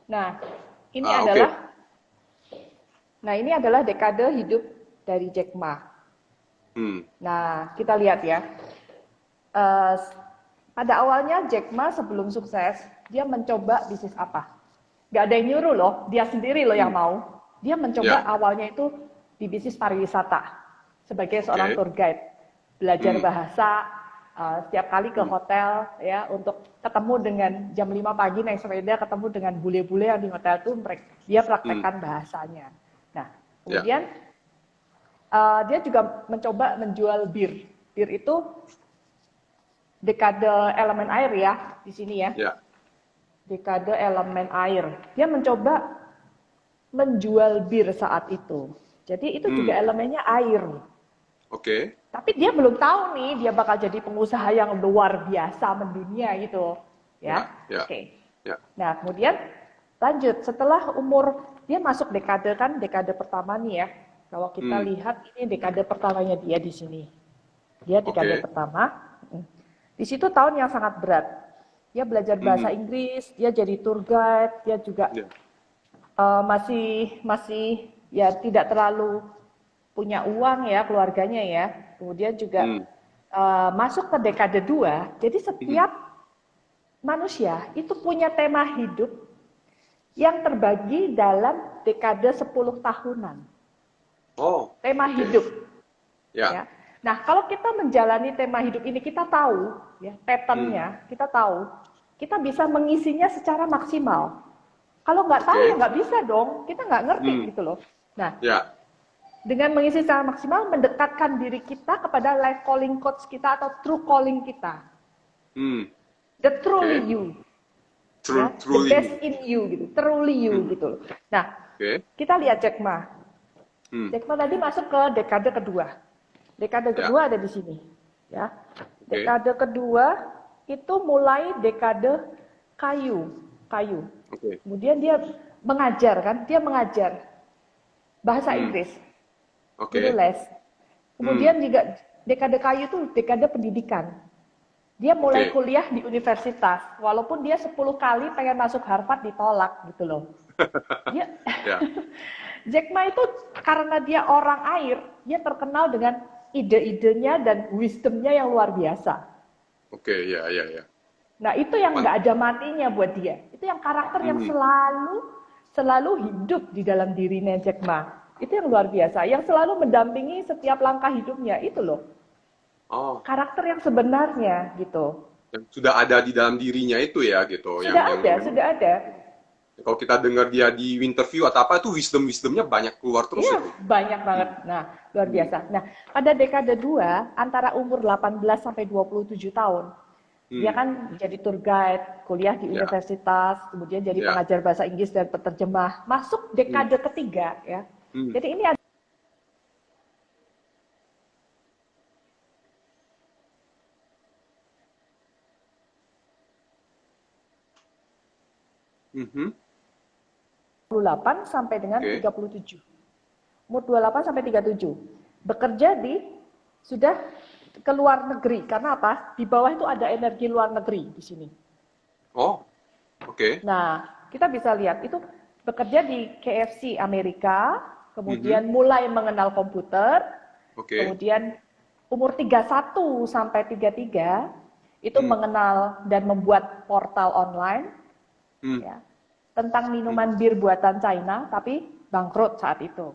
Nah, ini Oke. adalah ini adalah dekade hidup dari Jack Ma. Hmm. Nah, kita lihat ya. Eh, pada awalnya Jack Ma sebelum sukses, dia mencoba bisnis apa? Gak ada yang nyuruh loh, dia sendiri loh yang Hmm. mau. Dia mencoba Ya. awalnya itu di bisnis pariwisata sebagai seorang Oke. tour guide, belajar Hmm. bahasa, setiap kali ke Hmm. hotel ya untuk ketemu dengan jam 5 pagi naik sepeda ketemu dengan bule-bule yang di hotel itu dia Hmm. praktekkan bahasanya. Nah, Ya. kemudian dia juga mencoba menjual bir. Bir itu dekade elemen air ya di sini ya. Ya. Dekade elemen air. Dia mencoba menjual bir saat itu. Jadi itu juga Hmm. elemennya air. Oke. Tapi dia belum tahu nih dia bakal jadi pengusaha yang luar biasa mendunia gitu. Ya. Ya. Ya. Oke. Ya. Nah, kemudian lanjut setelah umur dia masuk dekade kan dekade pertama nih ya. Kalau kita Hmm. lihat ini dekade pertamanya dia di sini. Dia dekade Oke. pertama. Di situ tahun yang sangat berat. Dia belajar bahasa Hmm. Inggris, dia jadi tour guide, dia juga Ya. masih masih ya tidak terlalu punya uang ya keluarganya ya. Kemudian juga Hmm. masuk ke dekade 2. Jadi Hmm. setiap manusia itu punya tema hidup yang terbagi dalam dekade 10 tahunan. Oh. Tema Oke. hidup Ya. ya. Nah, kalau kita menjalani tema hidup ini kita tahu ya Hmm. patternnya, kita tahu kita bisa mengisinya secara maksimal. Kalau nggak tahu ya Oke. nggak bisa dong, kita nggak ngerti Hmm. gitu loh. Nah, Ya. dengan mengisi secara maksimal mendekatkan diri kita kepada life calling coach kita atau true calling kita, Hmm. the truly Oke. you, ya, the Truly best you. in you gitu, truly you Hmm. gitu loh. Nah, Oke. kita lihat Jack Ma. Hmm. Jack Ma tadi masuk ke dekade kedua. Dekade Ya. kedua ada di sini, ya. Oke. Dekade kedua itu mulai dekade kayu, kayu. Oke. Kemudian dia mengajar kan, dia mengajar bahasa Hmm. Inggris, guru Oke. les. Hmm. Kemudian juga dekade kayu itu dekade pendidikan. Dia mulai Oke. kuliah di universitas, walaupun dia 10 kali pengen masuk Harvard ditolak gitu loh. Dia Ya. Jack Ma itu karena dia orang air, dia terkenal dengan ide-idenya dan wisdomnya yang luar biasa. Oke. Ya. Ya. Ya. Nah itu yang Man- nggak ada matinya buat dia. Itu yang karakter yang Hmm. selalu hidup di dalam dirinya Jack Ma. Itu yang luar biasa, yang selalu mendampingi setiap langkah hidupnya itu loh. Oh. Karakter yang sebenarnya gitu. Yang sudah ada di dalam dirinya itu ya gitu. Yang memang Sudah ada. kalau kita dengar dia di interview atau apa itu wisdomnya banyak keluar terus Iya, itu. banyak banget. Hmm. Nah, luar Hmm. biasa. Nah, pada dekade 2, antara umur 18 sampai 27 tahun, dia Hmm. kan jadi tour guide, kuliah di Ya. universitas, kemudian jadi Ya. pengajar bahasa Inggris dan penerjemah. Masuk Hmm. dekade ketiga ya. Hmm. Jadi ini ada Mhm. 28 sampai dengan Oke. 37. Umur 28 sampai 37. Bekerja sudah ke luar negeri. Karena apa? Di bawah itu ada energi luar negeri di sini. Oh. Oke. Nah, kita bisa lihat itu bekerja di KFC Amerika, Mhm. kemudian mulai mengenal komputer, Oke. kemudian umur 31 sampai 33 itu Hmm. mengenal dan membuat portal online Hmm. ya, tentang Hmm. minuman bir buatan China tapi bangkrut saat itu.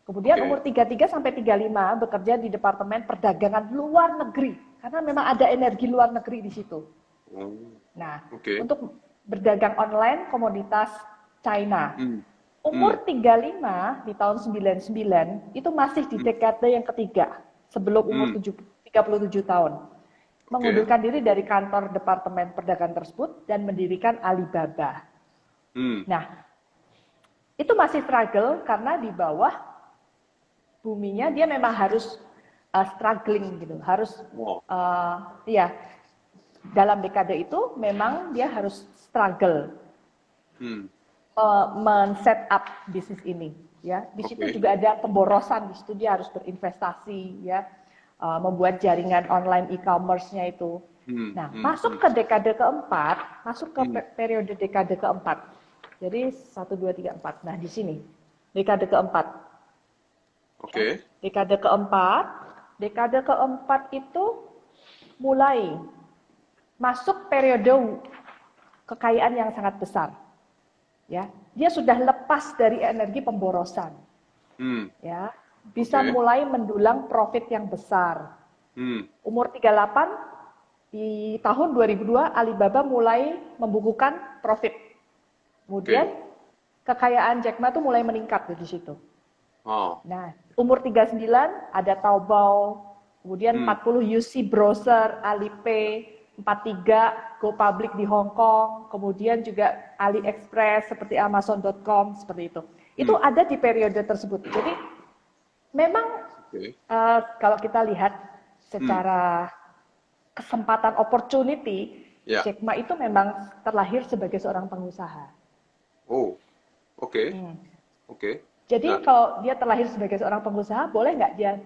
Kemudian Oke. umur 33 sampai 35 bekerja di Departemen Perdagangan Luar Negeri. Karena memang ada energi luar negeri di situ. Oh, Nah, oke. untuk berdagang online komoditas China. Hmm. Hmm. Umur 35 di tahun 99 itu masih di Hmm. dekade yang ketiga sebelum umur Hmm. 37 tahun. Oke. Mengundurkan diri dari kantor Departemen Perdagangan tersebut dan mendirikan Alibaba. Hmm. Nah, itu masih struggle karena di bawah buminya dia memang harus struggling gitu, harus Wow. ya dalam dekade itu memang dia harus struggle Hmm. men-set up bisnis ini ya. Di situ Oke. juga ada pemborosan, di situ dia harus berinvestasi ya, membuat jaringan online e-commerce-nya itu. Hmm. Nah, Hmm. masuk Hmm. ke dekade keempat, masuk ke Hmm. periode dekade keempat. Jadi 1 2 3 4. Nah, di sini dekade keempat. Oke. Dekade keempat itu mulai masuk periode kekayaan yang sangat besar. Ya, dia sudah lepas dari energi pemborosan. Hmm. Ya, bisa Oke. mulai mendulang profit yang besar. Hmm. Umur 38 di tahun 2002 Alibaba mulai membukukan profit. Kemudian Oke. kekayaan Jack Ma itu mulai meningkat di situ. Oh. Nah, umur 39 ada Taobao, kemudian Hmm. 40 UC Browser, Alipay, 43 Go Public di Hong Kong, kemudian juga AliExpress seperti Amazon.com seperti itu. Itu Hmm. ada di periode tersebut. Jadi memang Oke. kalau kita lihat Hmm. secara kesempatan opportunity, Ya. Jack Ma itu memang terlahir sebagai seorang pengusaha. Oh. Oke. Hmm. Oke. Jadi Nah. kalau dia terlahir sebagai seorang pengusaha, boleh nggak dia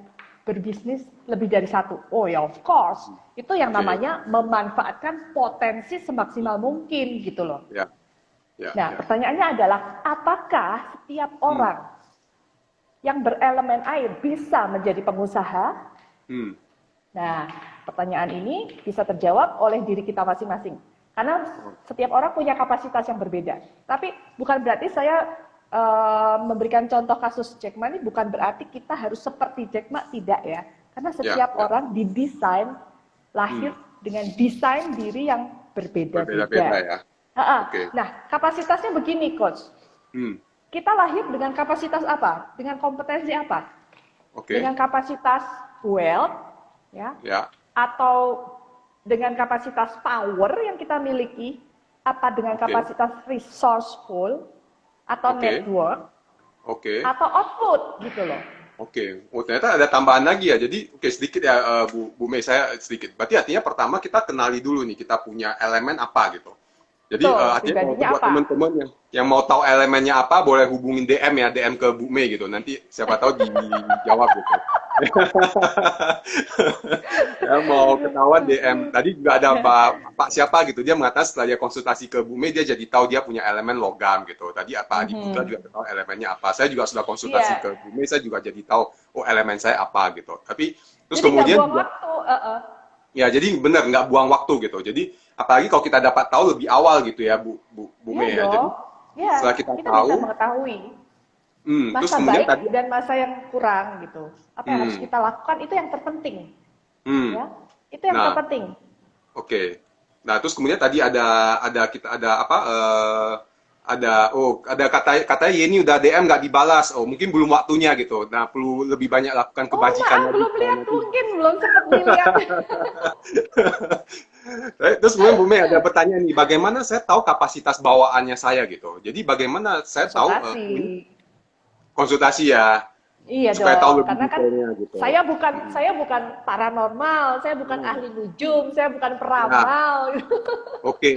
berbisnis lebih dari satu? Oh ya, of course. Itu yang Oke. namanya memanfaatkan potensi semaksimal mungkin gitu loh. Ya. Ya. Nah, Ya. pertanyaannya adalah, apakah setiap Hmm. orang yang berelemen air bisa menjadi pengusaha? Hmm. Nah, pertanyaan ini bisa terjawab oleh diri kita masing-masing. Karena setiap orang punya kapasitas yang berbeda. Tapi bukan berarti saya memberikan contoh kasus Jack Ma ini bukan berarti kita harus seperti Jack Ma, tidak ya. Karena Ya. setiap Ya. orang didesain lahir dengan desain diri yang Berbeda-beda berbeda-beda. ya. Oke. Nah, kapasitasnya begini, Coach. Hmm. Kita lahir dengan kapasitas apa? Dengan kompetensi apa? Oke. Dengan kapasitas wealth, ya, Ya. atau dengan kapasitas power yang kita miliki, apa dengan Oke. kapasitas resourceful, atau Oke. network, Oke. atau output gitu loh. Oke. Oh, ternyata ada tambahan lagi ya. Jadi, oke sedikit ya, Bu Mei, saya sedikit. Berarti artinya pertama kita kenali dulu nih, kita punya elemen apa gitu. Jadi Betul, artinya kalau pribadinya buat apa? teman-teman yang mau tahu elemennya apa, boleh hubungin DM ya, DM ke Bu Mei gitu. Nanti siapa tahu dijawab gitu. Ya mau ketahuan DM. Tadi juga ada Pak siapa gitu, dia mengatakan setelah dia konsultasi ke Bu Mei, dia jadi tahu dia punya elemen logam gitu. Tadi Pak Adi Putra juga tahu elemennya apa. Saya juga sudah konsultasi Iya, ke Bu Mei, saya juga jadi tahu oh elemen saya apa gitu. Tapi terus jadi nggak kemudian buang juga waktu. ya jadi benar nggak buang waktu gitu. Jadi apalagi kalau kita dapat tahu lebih awal gitu ya Bu Iya Mei ya. Jadi dong, ya setelah kita kita bisa tahu, mengetahui terus masa kemudian baik tadi, dan masa yang kurang gitu. Apa yang harus hmm, kita lakukan itu yang terpenting, hmm. ya. Itu yang Nah, terpenting. oke. Nah, terus kemudian tadi ada kita ada apa? Ada katanya Yeni udah DM nggak dibalas. Oh, mungkin belum waktunya gitu. Nah, perlu lebih banyak lakukan Oh kebajikan maaf, lagi belum supaya lihat, nanti. mungkin belum sempat dilihat. Terus kemudian Bu Mei ada pertanyaan nih, bagaimana saya tahu kapasitas bawaannya saya gitu. Jadi bagaimana saya tahu Konsultasi. konsultasi ya Iya supaya tahu dong, lebih karena kan detailnya gitu. saya bukan paranormal, saya bukan ahli nujum, saya bukan Ya, peramal. oke.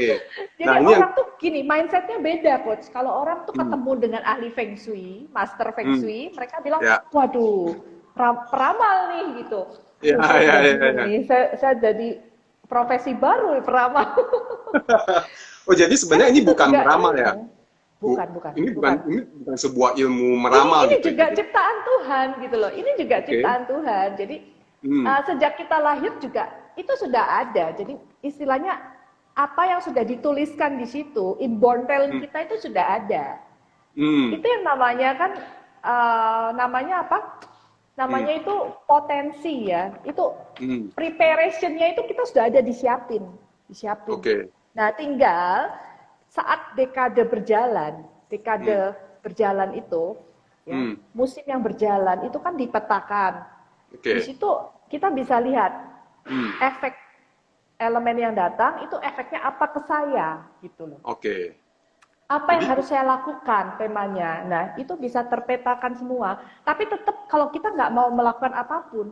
Jadi Nah, ini yang orang tuh gini, mindsetnya beda, Coach. Kalau orang tuh hmm, ketemu dengan ahli Feng Shui, master Feng hmm, Shui, mereka bilang, ya. waduh, peramal nih gitu. Ya, Aduh, saya ya, juga ya, bingung ya. nih, saya jadi profesi baru nih, peramal. Oh, jadi Kan sebenarnya ini itu bukan juga meramal ya, ilmu. Bu? Bukan, bukan, Ini bukan bukan. sebuah ilmu Ini meramal ini gitu ya. juga ciptaan Tuhan gitu loh. Ini juga Oke. ciptaan Tuhan. Jadi Hmm, sejak kita lahir juga itu sudah ada. Jadi istilahnya apa yang sudah dituliskan di situ, inborn talent hmm, kita itu sudah ada. hmm, Itu yang namanya kan namanya apa? Namanya itu potensi ya. Itu Hmm. preparation-nya itu kita sudah ada disiapin. Oke. Nah, tinggal saat dekade berjalan itu, ya, Hmm. musim yang berjalan itu kan dipetakan. Di Oke. situ kita bisa lihat Hmm. efek elemen yang datang itu efeknya apa ke saya, gitu loh. Oke. Apa yang Jadi, harus saya lakukan temanya. Nah, itu bisa terpetakan semua. Tapi tetap kalau kita nggak mau melakukan apapun,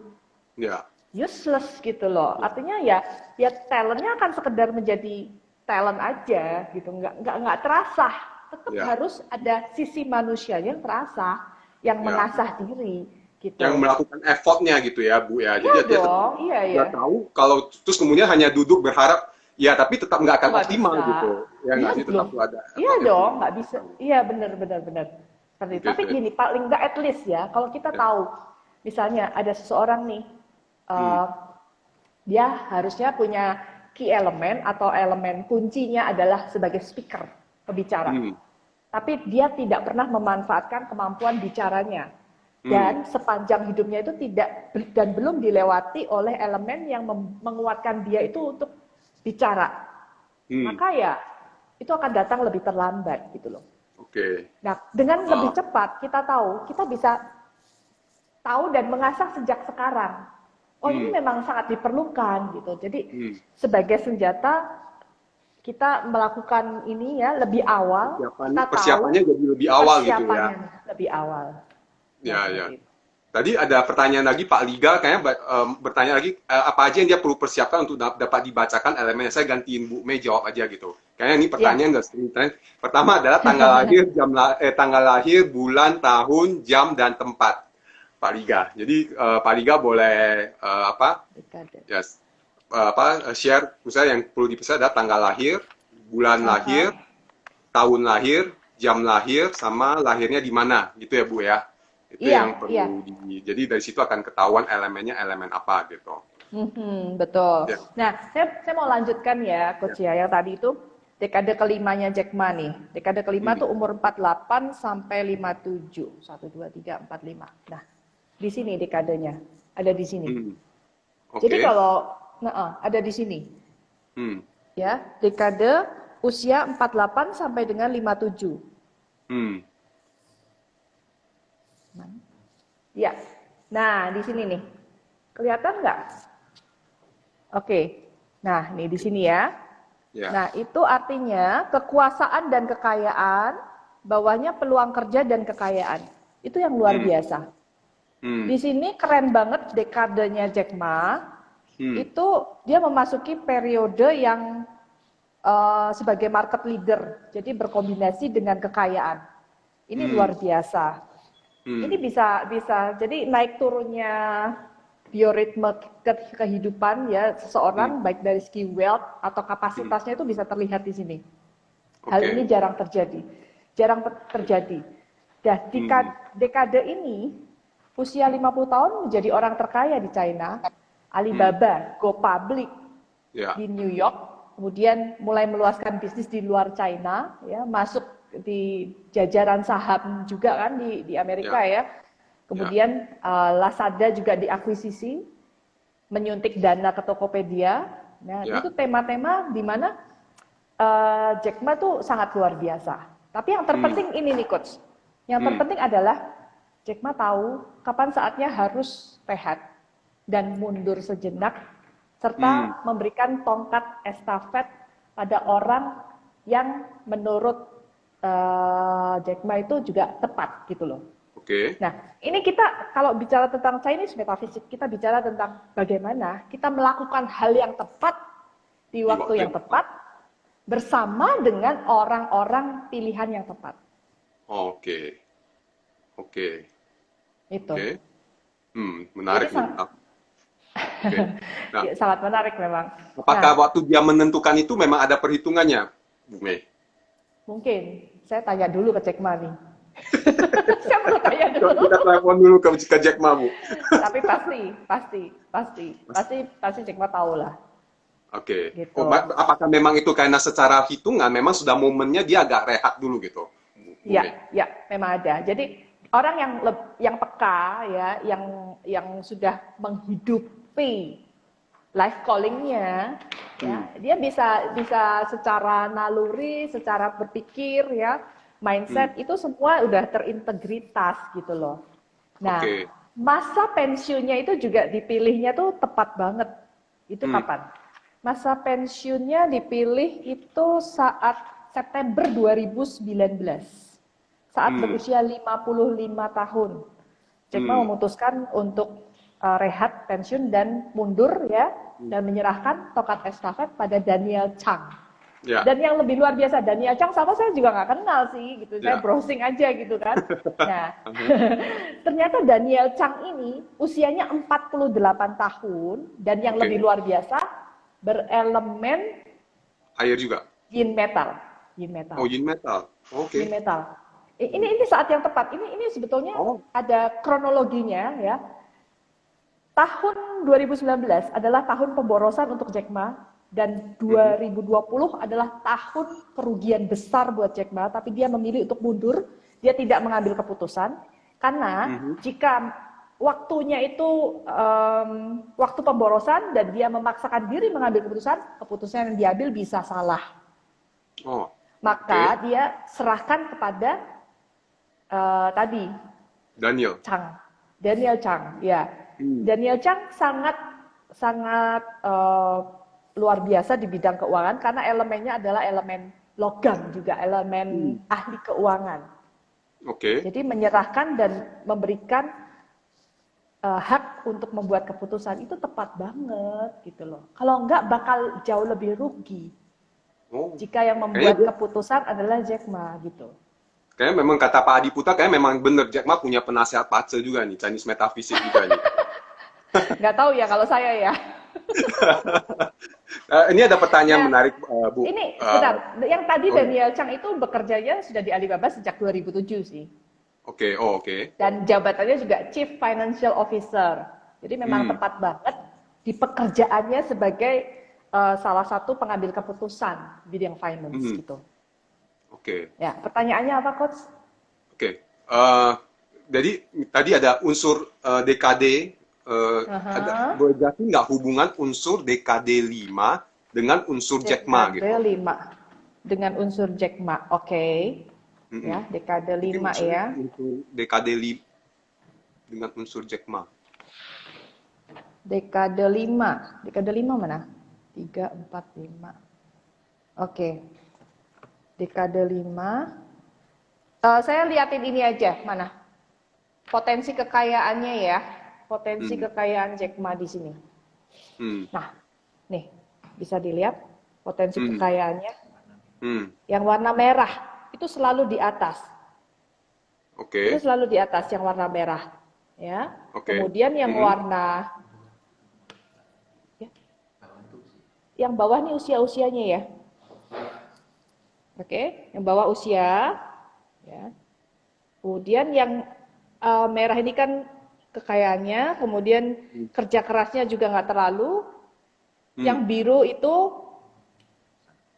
ya. useless gitu loh. Artinya ya talentnya akan sekedar menjadi talent aja gitu, nggak terasa. Tetap Ya. harus ada sisi manusia yang terasa, yang Ya. mengasah diri Yang gitu. melakukan effortnya gitu ya, Bu ya. Iya Jadi dia tetap dong, iya ya. udah tahu kalau terus kemudian hanya duduk berharap ya tapi tetap nggak Itu akan nggak optimal bisa. gitu. Ya Iya nggak sih loh. tetap ada Iya effortnya dong, belum nggak bisa. tahu. Iya benar benar benar. Seperti itu. Oke, Tapi oke. gini, paling nggak at least ya, kalau kita Ya. tahu, misalnya ada seseorang nih, Hmm. eh, dia harusnya punya key elemen atau elemen kuncinya adalah sebagai speaker, pembicara. Hmm. Tapi dia tidak pernah memanfaatkan kemampuan bicaranya. Hmm. Dan sepanjang hidupnya itu tidak dan belum dilewati oleh elemen yang menguatkan dia itu untuk bicara. Hmm. Maka ya itu akan datang lebih terlambat gitu loh. Oke. Nah, dengan lebih Ah. cepat kita tahu, kita bisa tahu dan mengasah sejak sekarang. Oh, ini Hmm. memang sangat diperlukan gitu. Jadi Hmm. sebagai senjata kita melakukan ini ya lebih awal, kita Persiapannya tahu jadi lebih awal gitu ya. persiapannya lebih awal. Ya, Ya, ya. seperti itu. Tadi ada pertanyaan lagi Pak Liga, kayaknya bertanya lagi apa aja yang dia perlu persiapkan untuk dapat dibacakan elemennya. Saya gantiin Bu Mei jawab aja gitu. Kayaknya ini Ya, pertanyaan nggak sering tren. Pertama adalah tanggal lahir, tanggal lahir, bulan, tahun, jam dan tempat. Pak Liga. Jadi Pak Liga boleh dekade. yes, share misalnya yang perlu diperiksa adalah tanggal lahir, bulan lahir, Aha. tahun lahir, jam lahir, sama lahirnya di mana gitu ya Bu ya. Itu Iya, yang iya. perlu jadi dari situ akan ketahuan elemennya elemen apa gitu. Betul. Ya, Nah, saya mau lanjutkan ya, ya. Coach ya. Yang tadi itu dekade kelimanya Jack Ma nih. Dekade kelima Hmm, tuh umur 48 sampai 57. 1, 2, 3, 4, 5. Nah, di sini dekadenya. Ada di sini. hmm. Jadi Oke. kalau, ada di sini. Hmm, Ya, dekade usia 48 sampai dengan 57. hmm. Ya. Nah, di sini nih. Kelihatan nggak? Oke. Nah, ini di sini ya. Ya. Nah, itu artinya kekuasaan dan kekayaan, bawahnya peluang kerja dan kekayaan. Itu yang luar Hmm, biasa. hmm, Di sini keren banget dekadenya Jack Ma. hmm, Itu dia memasuki periode yang sebagai market leader. Jadi berkombinasi dengan kekayaan. Ini hmm, luar biasa. Ini hmm, bisa jadi naik turunnya bioritme kehidupan ya hmm. seseorang baik dari segi wealth atau Hmm. kapasitasnya itu bisa terlihat di sini. Hal Oke. ini jarang terjadi. Jarang terjadi. Dan di Hmm, dekade ini usia 50 tahun menjadi orang terkaya di China. hmm. Alibaba go public Ya, di New York, kemudian mulai meluaskan bisnis di luar China, ya masuk di jajaran saham juga kan di ya, Amerika ya. ya. Kemudian Lazada juga diakuisisi, menyuntik dana ke Tokopedia. Nah, Ya. itu tema-tema di mana Jack Ma tuh sangat luar biasa. Tapi yang Hmm, terpenting ini nih Coach. Yang hmm, terpenting adalah Jack Ma tahu kapan saatnya harus rehat dan mundur sejenak hmm. serta memberikan tongkat estafet pada orang yang menurut Jack Ma itu juga tepat gitu loh. Oke. Nah, ini kita kalau bicara tentang Chinese metaphysics, kita bicara tentang bagaimana kita melakukan hal yang tepat di Di waktu waktu yang yang tepat. tepat bersama dengan orang-orang pilihan yang tepat. Oke. Oke. Itu. Oke. Jadi Menarik nih. Oke. Nah, sangat menarik memang. apakah Nah, waktu dia menentukan itu memang ada perhitungannya, Bu Mei? mungkin saya tanya dulu ke Jack Ma nih. Saya perlu tanya dulu. Kita telepon dulu ke Jack Ma, Bu. Tapi pasti Jack Ma tahu lah. Oke. Gitu. Apakah memang itu karena secara hitungan memang sudah momennya dia agak rehat dulu gitu, Bu Ya, Mei? ya, memang ada. Jadi orang yang peka ya, yang sudah menghidupi life calling-nya, ya, dia bisa secara naluri, secara berpikir ya, mindset itu semua udah terintegritas gitu loh. Nah, Oke. masa pensiunnya itu juga dipilihnya tuh tepat banget. Itu Hmm. kapan? Masa pensiunnya dipilih itu saat September 2019. Saat berusia 55 tahun. Jack Ma memutuskan untuk rehat pensiun dan mundur ya, dan menyerahkan tongkat estafet pada Daniel Chang. Ya. Dan yang lebih luar biasa, Daniel Chang sama saya juga nggak kenal sih, gitu. Saya Ya. browsing aja gitu kan. Nah, ternyata Daniel Chang ini usianya 48 tahun dan yang Oke. lebih luar biasa berelemen Air juga. yin metal. Yin metal. Oh, yin metal. Oke. Yin metal. Ini saat yang tepat. Ini sebetulnya ada kronologinya ya. Tahun 2019 adalah tahun pemborosan untuk Jack Ma dan 2020 adalah tahun kerugian besar buat Jack Ma, tapi dia memilih untuk mundur, dia tidak mengambil keputusan karena jika waktunya itu waktu pemborosan dan dia memaksakan diri mengambil keputusan yang diambil bisa salah. Oh. Maka dia serahkan kepada tadi Daniel Chang, ya. Daniel Chang sangat luar biasa di bidang keuangan karena elemennya adalah elemen logam juga, elemen ahli keuangan. Oke. Jadi menyerahkan dan memberikan hak untuk membuat keputusan itu tepat banget gitu loh. Kalau enggak bakal jauh lebih rugi. Jika yang membuat keputusan adalah Jack Ma gitu. Kayaknya memang kata Pak Adi Putra, kayaknya memang bener Jack Ma punya penasehat pace juga nih, Chinese Metaphysics juga nih. Nggak tahu ya kalau saya ya. Ini ada pertanyaan menarik, Bu. Ini, bentar. Yang tadi Daniel Chang itu bekerjanya sudah di Alibaba sejak 2007 sih. Oke. Dan jabatannya juga Chief Financial Officer. Jadi memang tepat banget di pekerjaannya sebagai salah satu pengambil keputusan di bidang finance gitu. Oke. Ya, pertanyaannya apa, Coach? Oke. Jadi tadi ada unsur DKD. Boleh jelasin nggak hubungan unsur DKD 5 dengan unsur Jack Ma gitu? DKD 5 dengan unsur Jack Ma. Oke. Ya, dekade 5 ya. Unsur DKD 5 dengan unsur Jack Ma. Dekade 5. Dekade 5 mana? 3, 4, 5. Oke. Dekade 5. Saya liatin ini aja, mana? Potensi kekayaannya ya. Potensi kekayaan Jack Ma di sini. Nah, nih, bisa dilihat potensi kekayaannya. Yang warna merah itu selalu di atas. Oke. Itu selalu di atas yang warna merah, ya. Oke. Kemudian yang warna yang bawah nih usia-usianya ya. Oke, yang bawah usia, ya. Kemudian yang merah ini kan kekayaannya, kemudian kerja kerasnya juga nggak terlalu. Yang biru itu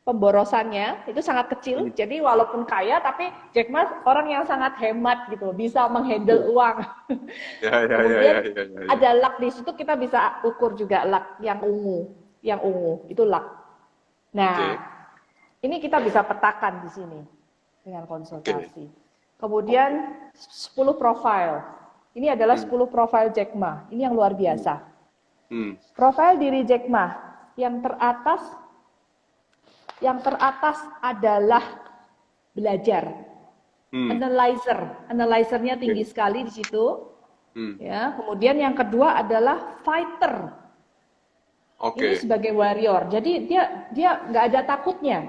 pemborosannya itu sangat kecil, jadi walaupun kaya tapi Jack Ma orang yang sangat hemat gitu, bisa menghandle uang. Kemudian ada luck di situ, kita bisa ukur juga luck yang ungu itu luck. Nah, ini kita bisa petakan di sini dengan konsultasi. Kemudian 10 profil. Ini adalah 10 profil Jack Ma. Ini yang luar biasa. Profil diri Jack Ma yang teratas adalah belajar. Analyzernya tinggi sekali di situ. Ya, kemudian yang kedua adalah fighter. Ini sebagai warrior. Jadi dia nggak ada takutnya.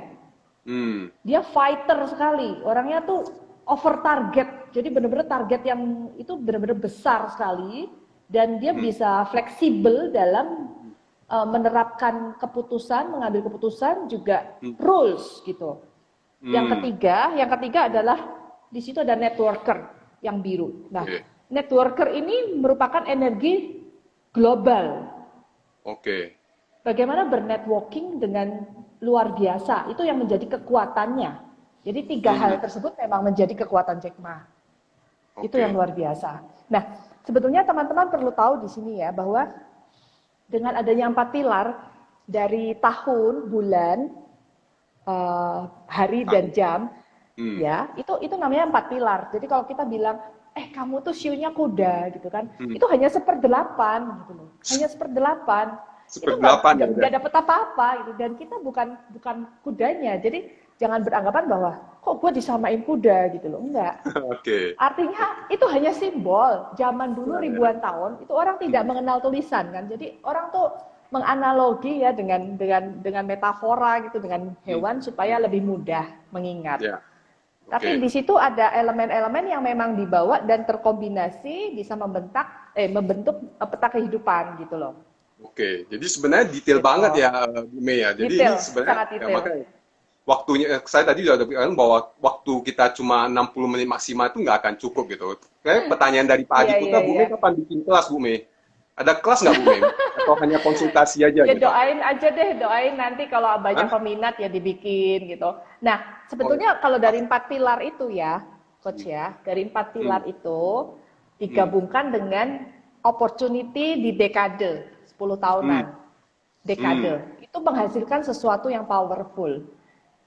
Dia fighter sekali. Orangnya tuh over target. Jadi benar-benar target yang itu benar-benar besar sekali, dan dia bisa fleksibel dalam menerapkan keputusan, mengambil keputusan juga rules gitu. Yang ketiga adalah di situ ada networker yang biru. Nah, networker ini merupakan energi global. Bagaimana bernetworking dengan luar biasa, itu yang menjadi kekuatannya. Jadi 3 hal tersebut memang menjadi kekuatan Jack Ma. Itu yang luar biasa. Nah, sebetulnya teman-teman perlu tahu di sini ya bahwa dengan adanya 4 pilar dari tahun, bulan, hari dan jam, ya itu namanya 4 pilar. Jadi kalau kita bilang, kamu tuh sionya kuda gitu kan, itu hanya 1/8 gitu loh, hanya 1/8. Itu nggak dapat apa-apa gitu. Dan kita bukan kudanya. Jadi jangan beranggapan bahwa kok gue disamain kuda gitu loh, enggak. Artinya itu hanya simbol. Zaman dulu ribuan tahun itu orang tidak mengenal tulisan kan. Jadi orang tuh menganalogi ya dengan metafora gitu, dengan hewan supaya lebih mudah mengingat. Tapi di situ ada elemen-elemen yang memang dibawa dan terkombinasi bisa membentuk peta kehidupan gitu loh. Oke, jadi sebenarnya detail banget ya, Bu Mei ya. Jadi detail, ini sebenarnya sangat detail. makanya waktunya, saya tadi sudah bilang bahwa waktu kita cuma 60 menit maksimal itu nggak akan cukup gitu. Kayak pertanyaan dari Pak Adi Putra, Bu Mei kapan bikin kelas, Bu Mei? Ada kelas nggak, Bu Mei? Atau hanya konsultasi aja? Ya gitu? Doain aja deh, doain nanti kalau banyak peminat ya dibikin gitu. Nah, sebetulnya kalau dari 4 pilar itu ya, Coach ya, dari 4 pilar itu digabungkan dengan opportunity di dekade. 10 tahunan, dekade, itu menghasilkan sesuatu yang powerful.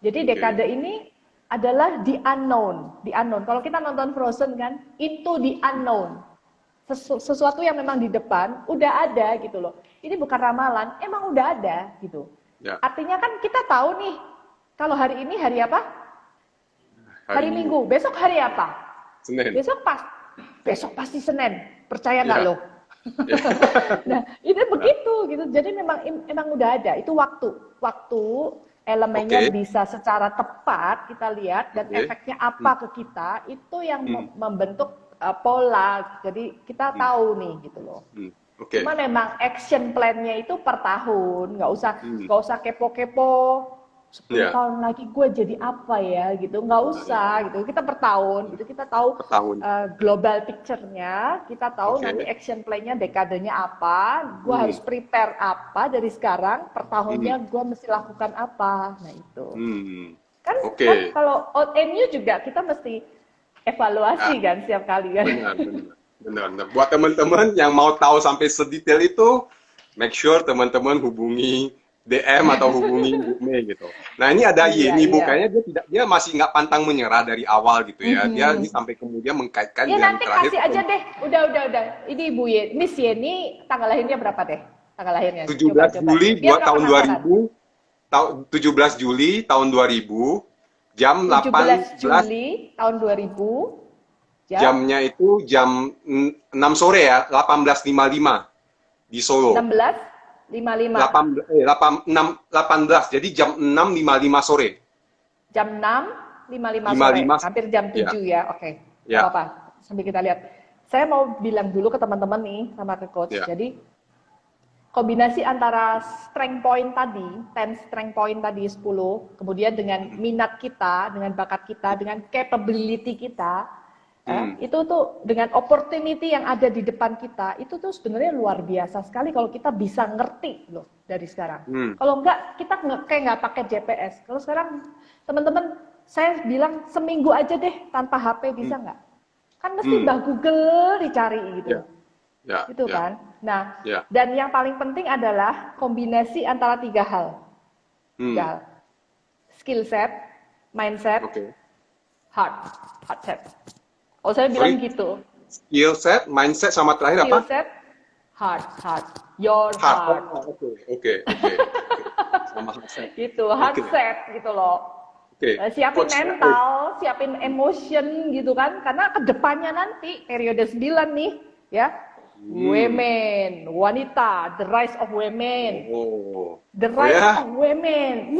Jadi dekade ini adalah the unknown. Kalau kita nonton Frozen kan, into the unknown. Sesuatu yang memang di depan udah ada gitu loh. Ini bukan ramalan, emang udah ada gitu. Artinya kan kita tahu nih, kalau hari ini hari apa? Hari Minggu. Besok hari apa? Senin. Besok pasti Senin. Percaya nggak lo? Nah, itu begitu gitu. Jadi memang udah ada. Itu waktu elemennya bisa secara tepat kita lihat dan efeknya apa ke kita, itu yang membentuk pola. Jadi kita tahu nih gitu loh. Cuma memang action plan-nya itu per tahun, nggak usah kepo-kepo. 10 tahun lagi gue jadi apa ya gitu, nggak usah gitu. Kita per tahun gitu, kita tahu global picture-nya, kita tahu nanti action plan-nya dekadenya apa, gue harus prepare apa dari sekarang, per tahunnya gue mesti lakukan apa. Nah itu kan kalau MU juga kita mesti evaluasi kan setiap kali kan. Benar. Buat teman-teman yang mau tahu sampai sedetail itu, make sure teman-teman hubungi DM atau hubungi Bu Mei gitu. Nah ini ada Yeni Bu, kayaknya dia masih nggak pantang menyerah dari awal gitu ya. Dia ini sampai kemudian mengkaitkan dengan nanti terakhir. Kasih aja deh, udah. Ini Bu Yeni, Miss Yeni, tanggal lahirnya berapa deh? Tanggal lahirnya. 17 Juli tahun 2000. 17 Juli tahun 2000. Jam 17 Juli tahun 2000. Jamnya itu jam 6 sore ya, 18.55 di Solo. 18.55. 18, jadi jam 6.55 sore. Jam 6.55 sore, hampir jam 7 ya. Oke. Apa-apa, sambil kita lihat. Saya mau bilang dulu ke teman-teman nih, sama ke Coach. Jadi, kombinasi antara strength point tadi, 10 strength point tadi 10, kemudian dengan minat kita, dengan bakat kita, dengan capability kita, itu tuh dengan opportunity yang ada di depan kita, itu tuh sebenarnya luar biasa sekali kalau kita bisa ngerti loh dari sekarang. Kalau enggak, kita kayak nggak pakai GPS. Kalau sekarang teman-teman, saya bilang seminggu aja deh tanpa HP bisa nggak? Kan mesti Mbah Google dicari gitu. Itu kan. Nah, dan yang paling penting adalah kombinasi antara 3 hal. Skill set, mindset, heart set. Oh, saya bilang gitu. Skill set, mindset, sama terakhir apa? Skill set, heart. Your heart. Oke. Sama heart set. Gitu, heart set gitu loh. Siapin mental, siapin emotion gitu kan. Karena kedepannya nanti, periode 9 nih, ya. Women, wanita, the rise of women. The rise of women.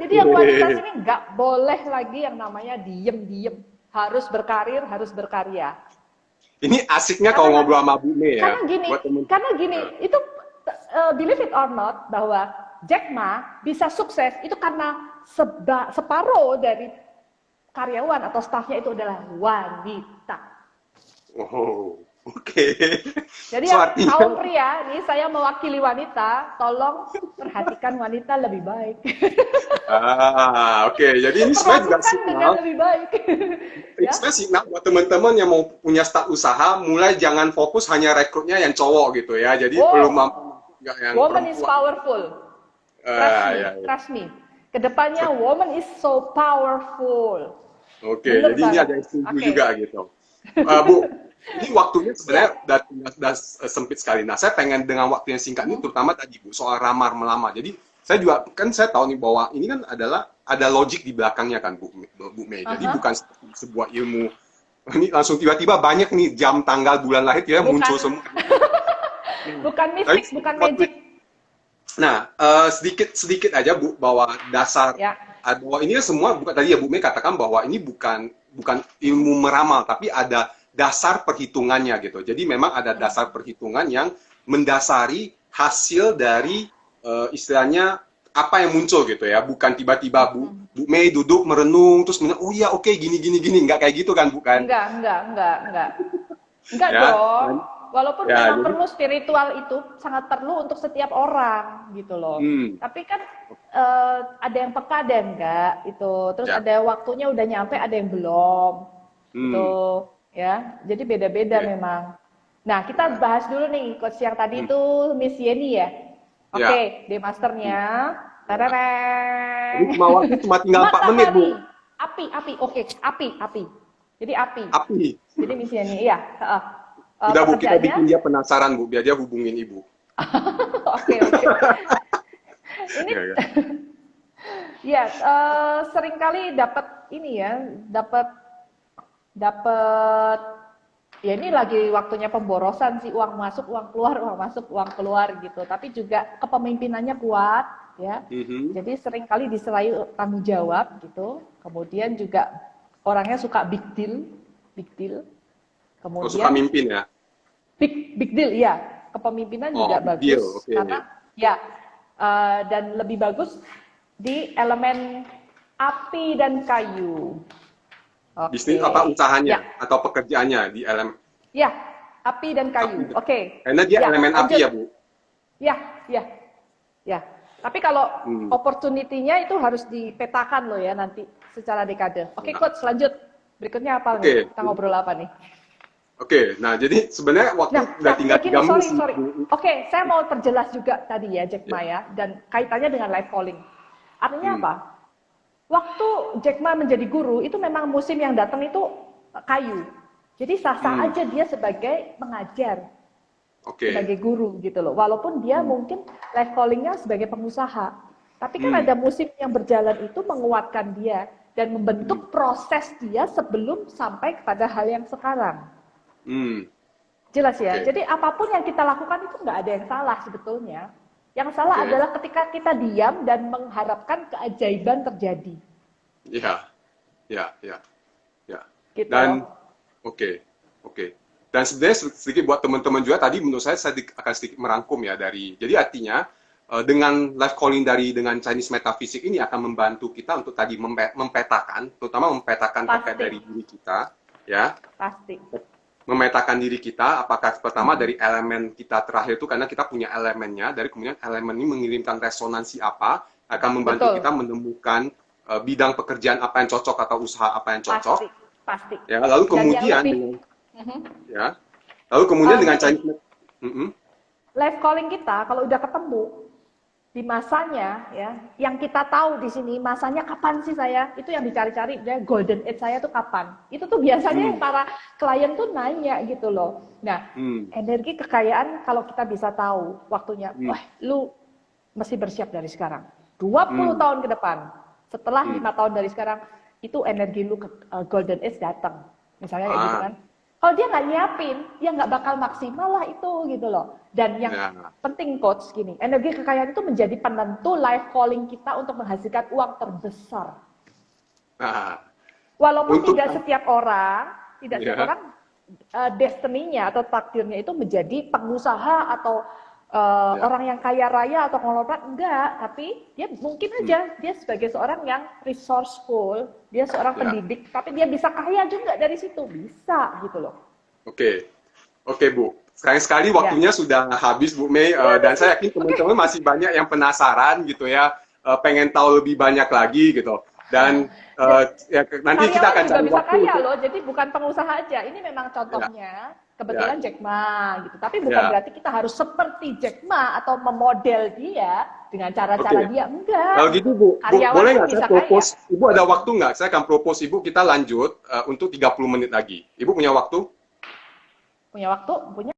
Jadi yang wanita sini nggak boleh lagi yang namanya diem. Harus berkarir, harus berkarya. Ini asiknya kalau ngobrol sama Bu Mei ya. Karena gini, itu believe it or not, bahwa Jack Ma bisa sukses itu karena separuh dari karyawan atau stafnya itu adalah wanita. Oke. Jadi So yang artinya, kaum pria, nih saya mewakili wanita, tolong perhatikan wanita lebih baik. oke. Jadi ini sebenarnya juga Perlakukan dengan signal. lebih baik. Ini Ya. sebenarnya signal buat teman-teman yang mau punya start usaha, mulai jangan fokus hanya rekrutnya yang cowok gitu ya. Jadi perlu mampu Wow, juga yang woman is perempuan. powerful. Trust me, Ya, ya. trust me. Kedepannya woman is so powerful. Oke, Bener jadi ini banget. ada yang setuju Oke. juga gitu. Bu, ini waktunya Ya. sebenarnya udah sempit sekali. Nah, saya pengen dengan waktu yang singkat ini, Mhm. terutama tadi Bu, soal ramar melamar. Jadi, saya juga, kan saya tahu nih bahwa ini kan adalah, ada logik di belakangnya kan Bu Mei. Jadi Aha. bukan sebuah ilmu, ini langsung tiba-tiba banyak nih jam, tanggal, bulan lahir, ya Bukan muncul semua. bukan Tapi, mistik, bukan magic. nah, sedikit aja Bu, bahwa dasar, Ya. bahwa ini semua, bukan tadi ya Bu Mei katakan bahwa ini bukan ilmu meramal, tapi ada dasar perhitungannya gitu. Jadi memang ada dasar perhitungan yang mendasari hasil dari istilahnya apa yang muncul gitu ya. Bukan tiba-tiba Bu Mei duduk merenung terus oh iya oke gini gini gini, nggak kayak gitu kan bukan? Enggak. Enggak Ya, dong. Walaupun ya memang jadi perlu spiritual itu sangat perlu untuk setiap orang gitu loh. hmm, Tapi kan ada yang peka ada yang enggak itu. Terus ya, ada waktunya udah nyampe, ada yang belum. Gitu hmm, ya. Jadi beda-beda oke, memang. Nah, kita ya, bahas dulu nih coach yang tadi hmm, itu Miss Yeni ya. ya. Oke, day masternya. Ya. Jadi Tarareng. cuma waktu cuma tinggal 4 menit Bu. Matahari. Api. Oke, api. Jadi api. Api. Jadi misinya, iya. Udah Bu, kita Pekerjaannya, bikin dia penasaran Bu, biar dia hubungin Ibu. oke. Ini, Ya, ya. ya, seringkali dapat ini ya, dapat, ya ini lagi waktunya pemborosan sih, uang masuk, uang keluar, uang masuk, uang keluar gitu. Tapi juga kepemimpinannya kuat, ya. Mhm. Jadi seringkali diserai tanggung jawab gitu. Kemudian juga orangnya suka big deal. Oh, suka Kemudian mimpin ya? big deal, ya. Kepemimpinan Oh, juga big deal, bagus oke. karena ya dan lebih bagus di elemen api dan kayu. Bisnis Oke. apa usahanya Ya, atau pekerjaannya di elemen ya, api dan kayu. api. Oke. Karena dia Ya, elemen api lanjut. ya, Bu? Ya. Tapi kalau Hmm. opportunity-nya itu harus dipetakan loh ya nanti secara dekade. Oke, Nah, coach, lanjut. Berikutnya apa oke. nih? Kita ngobrol apa nih? Oke, nah jadi sebenarnya waktu udah tinggal Gini, 3 menit sorry. sih. Oke, saya mau perjelas juga tadi ya, Jack Ma ya, dan kaitannya dengan live calling. Artinya Hmm. apa? Waktu Jack Ma menjadi guru, itu memang musim yang datang itu kayu. Jadi sah-sah aja dia sebagai pengajar, Oke. sebagai guru gitu loh. Walaupun dia mungkin live callingnya sebagai pengusaha. Tapi kan Hmm. ada musim yang berjalan itu menguatkan dia dan membentuk proses dia sebelum sampai kepada hal yang sekarang. Hmm. Jelas ya. Oke. Jadi apapun yang kita lakukan itu nggak ada yang salah sebetulnya. Yang salah Oke. adalah ketika kita diam dan mengharapkan keajaiban terjadi. Ya. Ya. Gitu. Dan oke. Dan sebenarnya sedikit buat teman-teman juga tadi menurut saya akan sedikit merangkum ya dari. Jadi artinya dengan live calling dengan Chinese Metaphysics ini akan membantu kita untuk tadi mempetakan, terutama mempetakan terkait Pasti. dari diri kita, ya. Pasti. Memetakan diri kita, apakah pertama dari elemen kita terakhir itu karena kita punya elemennya, dari kemudian elemen ini mengirimkan resonansi apa, akan membantu Betul. kita menemukan bidang pekerjaan apa yang cocok atau usaha apa yang cocok. Pasti. Ya, lalu Dan kemudian yang lebih, ya, lalu kemudian dengan gini, Chinese live calling kita kalau udah ketemu di masanya ya, yang kita tahu di sini masanya kapan sih saya, itu yang dicari-cari dia golden age saya tuh kapan. Itu tuh biasanya yang para klien tuh nanya gitu loh. Nah, energi kekayaan kalau kita bisa tahu waktunya, wah lu mesti bersiap dari sekarang. 20 tahun ke depan, setelah 5 tahun dari sekarang, itu energi lu golden age datang. Misalnya kayak gitu kan. Kalau dia nggak nyiapin, dia nggak bakal maksimal lah itu gitu loh. Dan yang penting coach gini, energi kekayaan itu menjadi penentu life calling kita untuk menghasilkan uang terbesar. Walaupun tidak setiap orang destiny-nya atau takdirnya itu menjadi pengusaha atau orang yang kaya raya atau konglomerat, enggak. Tapi dia mungkin aja dia sebagai seorang yang resourceful, dia seorang pendidik, tapi dia bisa kaya juga dari situ, bisa gitu loh. Oke. Oke, Bu. Sayang sekali waktunya sudah habis, Bu Mei. Dan saya yakin teman-teman masih banyak yang penasaran gitu ya, pengen tahu lebih banyak lagi gitu. Dan ya, nanti kita akan Karyawan juga cari bisa waktu kaya untuk- loh, jadi bukan pengusaha aja. Ini memang contohnya, kebetulan Jack Ma gitu. Tapi bukan Ya. berarti kita harus seperti Jack Ma atau memodel dia dengan cara-cara Oke. dia. Enggak. Kalau gitu, Bu, Karyawan boleh pun nggak saya bisa propose, Ibu ada waktu nggak? Saya akan propose Ibu kita lanjut untuk 30 menit lagi. Ibu punya waktu? punya waktu, punya.